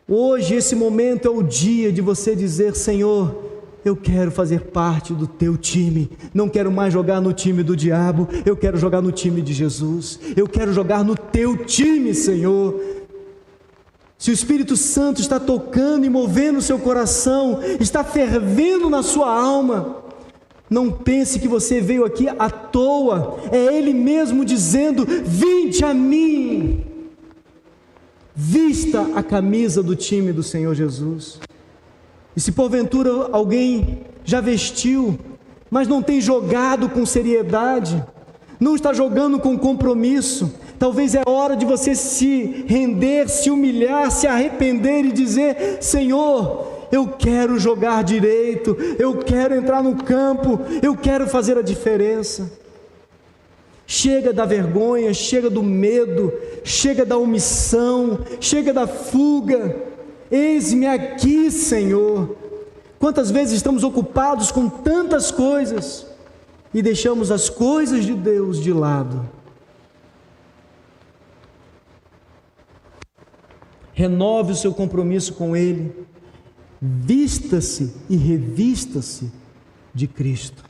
hoje esse momento é o dia de você dizer: Senhor, eu quero fazer parte do teu time, não quero mais jogar no time do diabo, eu quero jogar no time de Jesus, eu quero jogar no teu time, Senhor. Se o Espírito Santo está tocando e movendo o seu coração, está fervendo na sua alma, não pense que você veio aqui à toa, é Ele mesmo dizendo: vinde a mim. Vista a camisa do time do Senhor Jesus. E se porventura alguém já vestiu, mas não tem jogado com seriedade, não está jogando com compromisso, talvez é hora de você se render, se humilhar, se arrepender e dizer: Senhor, eu quero jogar direito, eu quero entrar no campo, eu quero fazer a diferença. Chega da vergonha, chega do medo, chega da omissão, chega da fuga. Eis-me aqui, Senhor. Quantas vezes estamos ocupados com tantas coisas e deixamos as coisas de Deus de lado? Renove o seu compromisso com Ele, vista-se e revista-se de Cristo.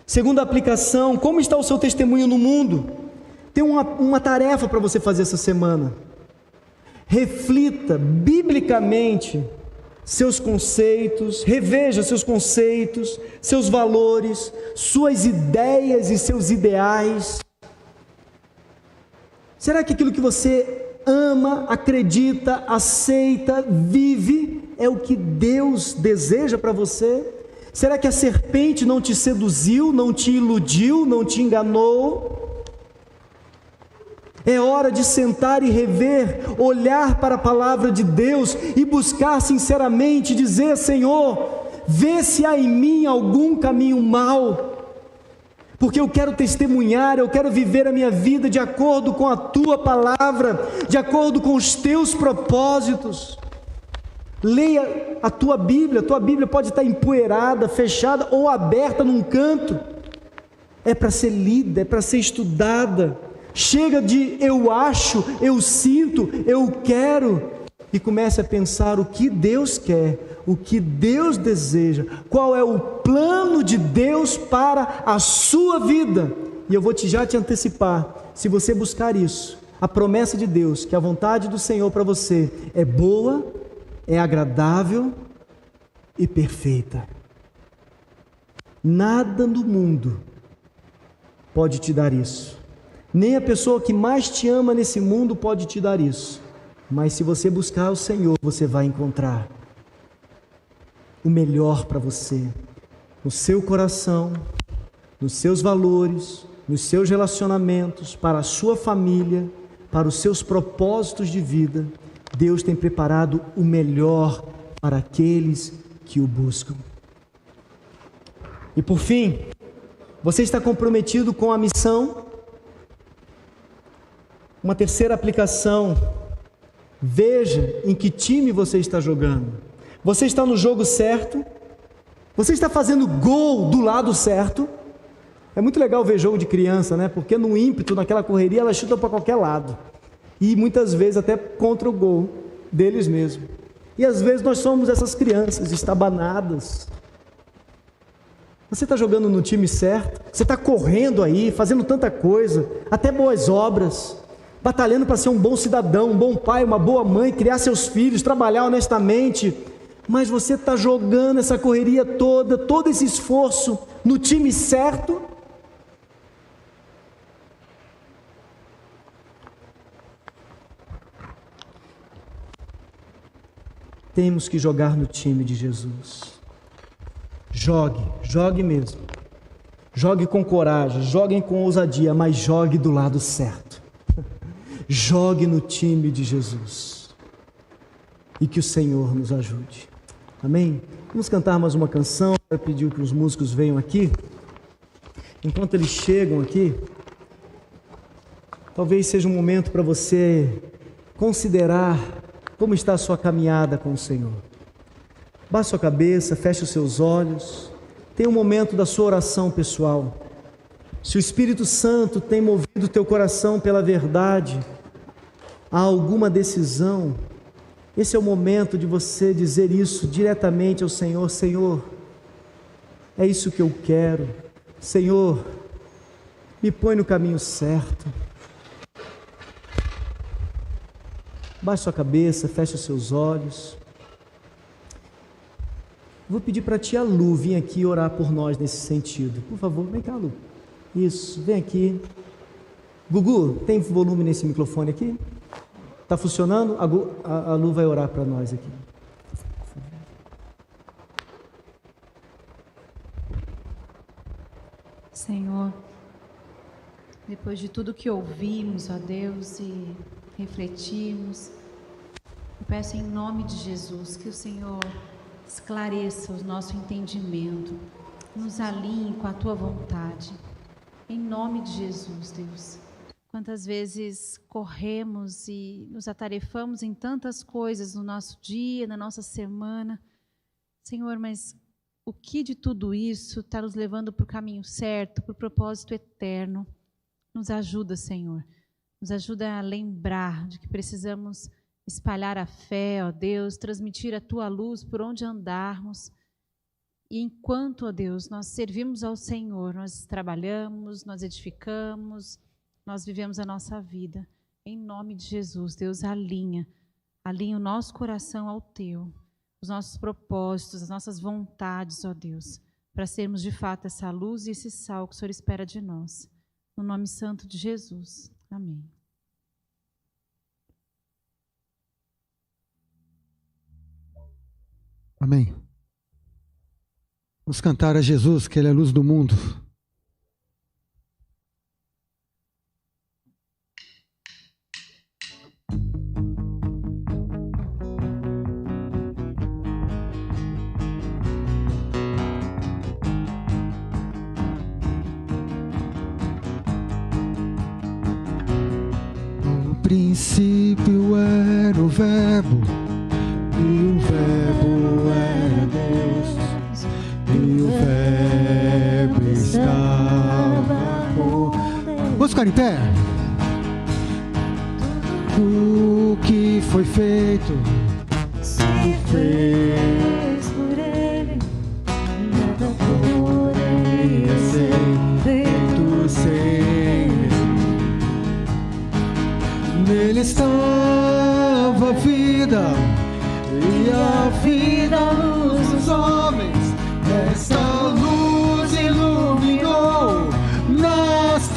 Segunda aplicação: como está o seu testemunho no mundo? Tem uma tarefa para você fazer essa semana. Reflita biblicamente seus conceitos, reveja seus conceitos, seus valores, suas ideias e seus ideais. Será que aquilo que você ama, acredita, aceita, vive, é o que Deus deseja para você? Será que a serpente não te seduziu, não te iludiu, não te enganou? É hora de sentar e rever, olhar para a palavra de Deus e buscar sinceramente, dizer: Senhor, vê se há em mim algum caminho mau, porque eu quero testemunhar, eu quero viver a minha vida de acordo com a Tua palavra, de acordo com os Teus propósitos. Leia a tua Bíblia pode estar empoeirada, fechada ou aberta num canto, é para ser lida, é para ser estudada. Chega de eu acho, eu sinto, eu quero, e comece a pensar o que Deus quer, o que Deus deseja, qual é o plano de Deus para a sua vida. E eu vou já te antecipar: se você buscar isso, a promessa de Deus, que a vontade do Senhor para você é boa, é agradável e perfeita. Nada no mundo pode te dar isso. Nem a pessoa que mais te ama nesse mundo pode te dar isso. Mas se você buscar o Senhor, você vai encontrar o melhor para você, no seu coração, nos seus valores, nos seus relacionamentos, para a sua família, para os seus propósitos de vida. Deus tem preparado o melhor para aqueles que o buscam. E por fim, você está comprometido com a missão? Uma terceira aplicação: veja em que time você está jogando. Você está no jogo certo? Você está fazendo gol do lado certo? É muito legal ver jogo de criança, né? Porque no ímpeto, naquela correria, elas chutam para qualquer lado. E muitas vezes até contra o gol deles mesmos. E às vezes nós somos essas crianças estabanadas. Você está jogando no time certo? Você está correndo aí, fazendo tanta coisa, até boas obras, batalhando para ser um bom cidadão, um bom pai, uma boa mãe, criar seus filhos, trabalhar honestamente. Mas você está jogando essa correria toda, todo esse esforço no time certo? Temos que jogar no time de Jesus. Jogue mesmo. Jogue com coragem, jogue com ousadia, mas jogue do lado certo. Jogue no time de Jesus. E que o Senhor nos ajude. Amém? Vamos cantar mais uma canção. Eu pedi que os músicos venham aqui. Enquanto eles chegam aqui, talvez seja um momento para você considerar como está a sua caminhada com o Senhor. Baixe sua cabeça, feche os seus olhos. Tenha um momento da sua oração pessoal. Se o Espírito Santo tem movido o teu coração pela verdade, há alguma decisão, esse é o momento de você dizer isso diretamente ao Senhor. Senhor, é isso que eu quero. Senhor, me põe no caminho certo. Baixe sua cabeça, feche os seus olhos. Vou pedir para a tia Lu vir aqui orar por nós nesse sentido. Por favor, vem cá, Lu. Isso, vem aqui. Gugu, tem volume nesse microfone aqui? Está funcionando? A Lu vai orar para nós aqui. Senhor, depois de tudo que ouvimos, ó Deus, e refletimos, eu peço em nome de Jesus que o Senhor esclareça o nosso entendimento, nos alinhe com a Tua vontade, em nome de Jesus, Deus. Quantas vezes corremos e nos atarefamos em tantas coisas no nosso dia, na nossa semana, Senhor, mas o que de tudo isso está nos levando para o caminho certo, para o propósito eterno? Nos ajuda, Senhor. Nos ajuda a lembrar de que precisamos espalhar a fé, ó Deus, transmitir a Tua luz por onde andarmos. E enquanto, ó Deus, nós servimos ao Senhor, nós trabalhamos, nós edificamos, nós vivemos a nossa vida. Em nome de Jesus, Deus, alinha o nosso coração ao Teu, os nossos propósitos, as nossas vontades, ó Deus, para sermos de fato essa luz e esse sal que o Senhor espera de nós. No nome santo de Jesus. Amém. Amém. Vamos cantar a Jesus, que Ele é a luz do mundo. No princípio era o Verbo, e o Verbo era Deus, e o Verbo estava por... Vamos ficar em pé? O que foi feito Se fez por Ele, nada poderia ser feito sem Ele. Nele estava a vida, e a vida, a luz dos homens. Esta luz iluminou nas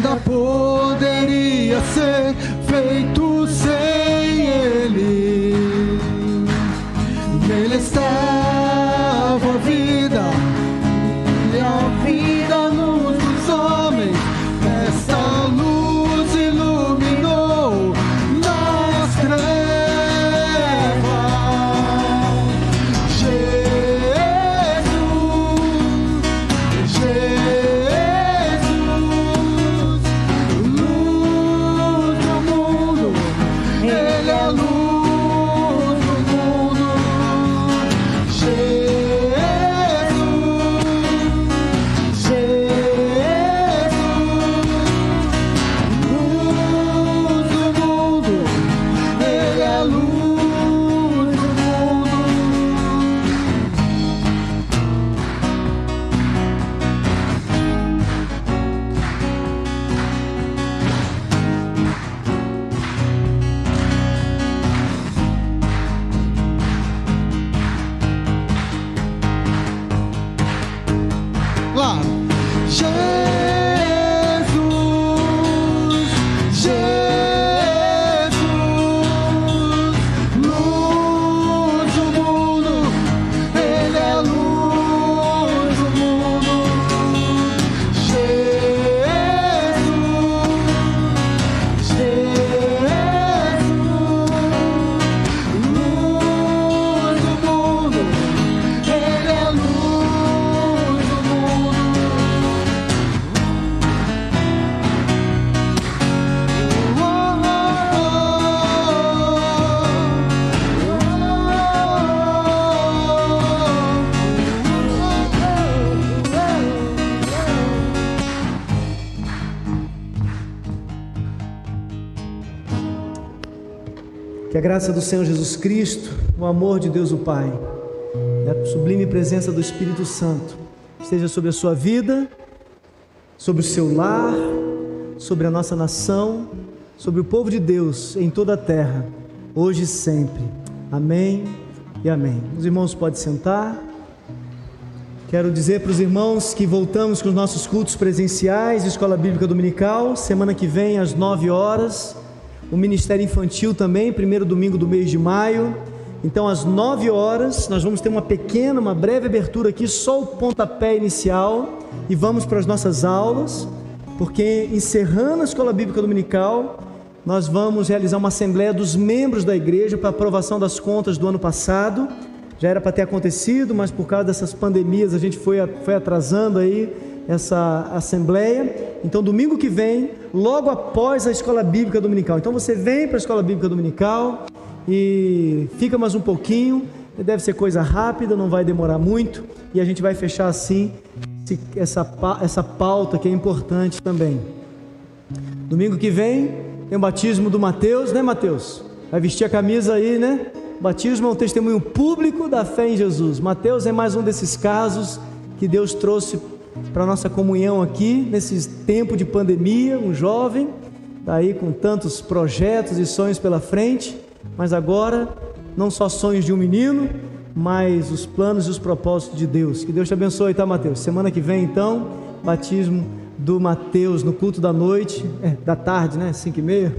Nada poderia ser feito sem Ele. Nele estava a vida, e a vida luz dos homens. Esta luz iluminou nas trevas. Que a graça do Senhor Jesus Cristo, o amor de Deus o Pai e a sublime presença do Espírito Santo esteja sobre a sua vida, sobre o seu lar, sobre a nossa nação, sobre o povo de Deus em toda a terra, hoje e sempre. Amém e amém. Os irmãos podem sentar. Quero dizer para os irmãos que voltamos com os nossos cultos presenciais, Escola Bíblica Dominical, semana que vem às 9 horas. O Ministério Infantil também, primeiro domingo do mês de maio. Então às 9 horas nós vamos ter uma breve abertura aqui, só o pontapé inicial, e vamos para as nossas aulas, porque encerrando a Escola Bíblica Dominical, nós vamos realizar uma assembleia dos membros da igreja para aprovação das contas do ano passado. Já era para ter acontecido, mas por causa dessas pandemias a gente foi atrasando aí essa assembleia. Então domingo que vem, logo após a Escola Bíblica Dominical. Então você vem para a Escola Bíblica Dominical e fica mais um pouquinho, deve ser coisa rápida, não vai demorar muito, e a gente vai fechar assim essa pauta que é importante também. Domingo que vem tem o batismo do Mateus, né, Mateus? Vai vestir a camisa aí, né? O batismo é um testemunho público da fé em Jesus. Mateus é mais um desses casos que Deus trouxe para a nossa comunhão aqui, nesse tempo de pandemia, um jovem, está aí com tantos projetos e sonhos pela frente, mas agora, não só sonhos de um menino, mas os planos e os propósitos de Deus. Que Deus te abençoe, tá, Mateus? Semana que vem, então, batismo do Mateus, no culto da noite, da tarde, né, 5h30.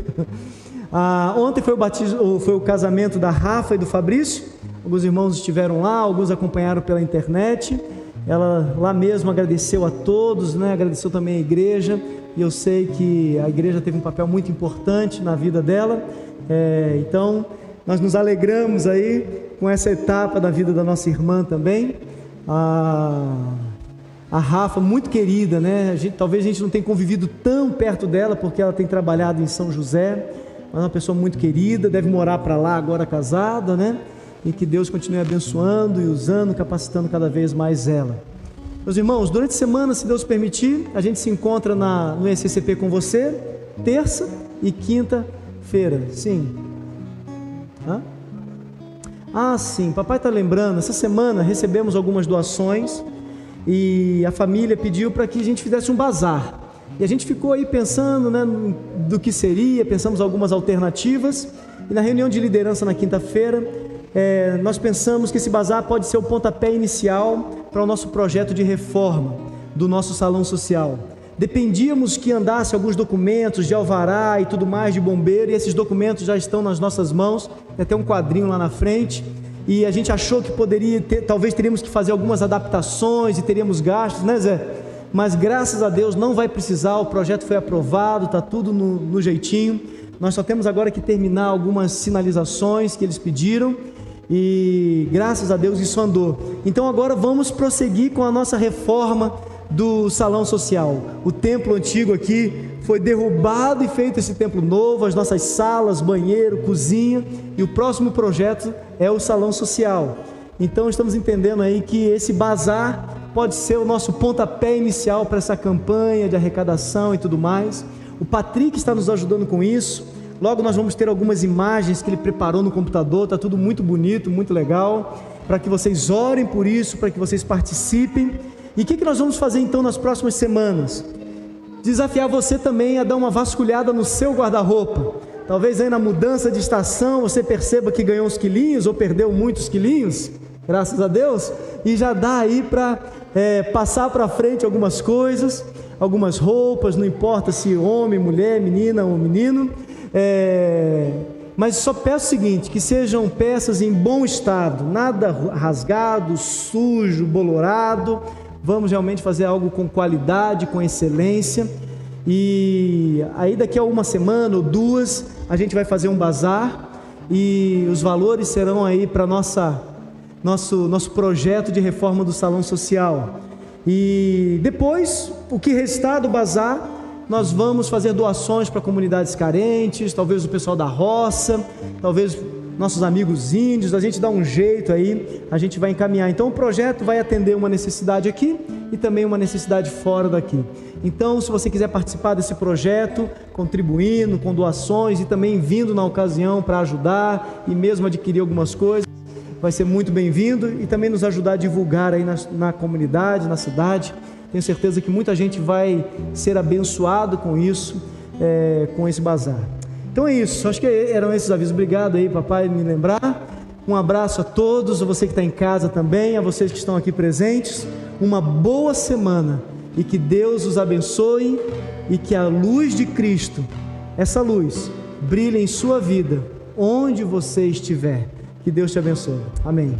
Ontem foi o casamento da Rafa e do Fabrício. Alguns irmãos estiveram lá, alguns acompanharam pela internet. Ela lá mesmo agradeceu a todos, né? Agradeceu também a igreja, e eu sei que a igreja teve um papel muito importante na vida dela. Então nós nos alegramos aí com essa etapa da vida da nossa irmã também. A Rafa, muito querida, né? Talvez a gente não tenha convivido tão perto dela, porque ela tem trabalhado em São José, mas é uma pessoa muito querida, deve morar para lá agora casada, né? E que Deus continue abençoando e usando, capacitando cada vez mais ela. Meus irmãos, durante a semana, se Deus permitir, a gente se encontra no ECCP com você, terça e quinta-feira. Sim. Sim, papai está lembrando, essa semana recebemos algumas doações e a família pediu para que a gente fizesse um bazar. E a gente ficou aí pensando, né, do que seria, pensamos algumas alternativas, e na reunião de liderança na quinta-feira, nós pensamos que esse bazar pode ser o pontapé inicial para o nosso projeto de reforma do nosso salão social. dependíamos que andasse alguns documentos de alvará e tudo mais, de bombeiro, e esses documentos já estão nas nossas mãos, tem até um quadrinho lá na frente, e a gente achou que poderia ter, talvez teríamos que fazer algumas adaptações e teríamos gastos, né, Zé? Mas graças a Deus não vai precisar, o projeto foi aprovado, está tudo no jeitinho. Nós só temos agora que terminar algumas sinalizações que eles pediram e graças a Deus isso andou. Então agora vamos prosseguir com a nossa reforma do salão social. O templo antigo aqui foi derrubado e feito esse templo novo, as nossas salas, banheiro, cozinha, e o próximo projeto é o salão social. Então estamos entendendo aí que esse bazar pode ser o nosso pontapé inicial para essa campanha de arrecadação e tudo mais. O Patrick está nos ajudando com isso. Logo nós vamos ter algumas imagens que ele preparou no computador, está tudo muito bonito, muito legal, para que vocês orem por isso, para que vocês participem. E o que nós vamos fazer então nas próximas semanas? Desafiar você também a dar uma vasculhada no seu guarda-roupa. Talvez aí na mudança de estação você perceba que ganhou uns quilinhos ou perdeu muitos quilinhos, graças a Deus, e já dá aí para passar para frente algumas coisas, algumas roupas, não importa se homem, mulher, menina ou menino, mas só peço o seguinte, que sejam peças em bom estado, nada rasgado, sujo, bolorado. Vamos realmente fazer algo com qualidade, com excelência, e aí daqui a uma semana ou duas a gente vai fazer um bazar e os valores serão aí para nosso projeto de reforma do salão social. E depois, o que restar do bazar, nós vamos fazer doações para comunidades carentes, talvez o pessoal da roça, talvez nossos amigos índios, a gente dá um jeito aí, a gente vai encaminhar. Então o projeto vai atender uma necessidade aqui e também uma necessidade fora daqui. Então, se você quiser participar desse projeto, contribuindo com doações e também vindo na ocasião para ajudar e mesmo adquirir algumas coisas, vai ser muito bem-vindo, e também nos ajudar a divulgar aí na comunidade, na cidade. Tenho certeza que muita gente vai ser abençoado com isso, com esse bazar. Então é isso, acho que eram esses avisos. Obrigado aí, papai, me lembrar. Um abraço a todos, a você que está em casa também, a vocês que estão aqui presentes. Uma boa semana e que Deus os abençoe e que a luz de Cristo, essa luz, brilhe em sua vida, onde você estiver. Que Deus te abençoe. Amém.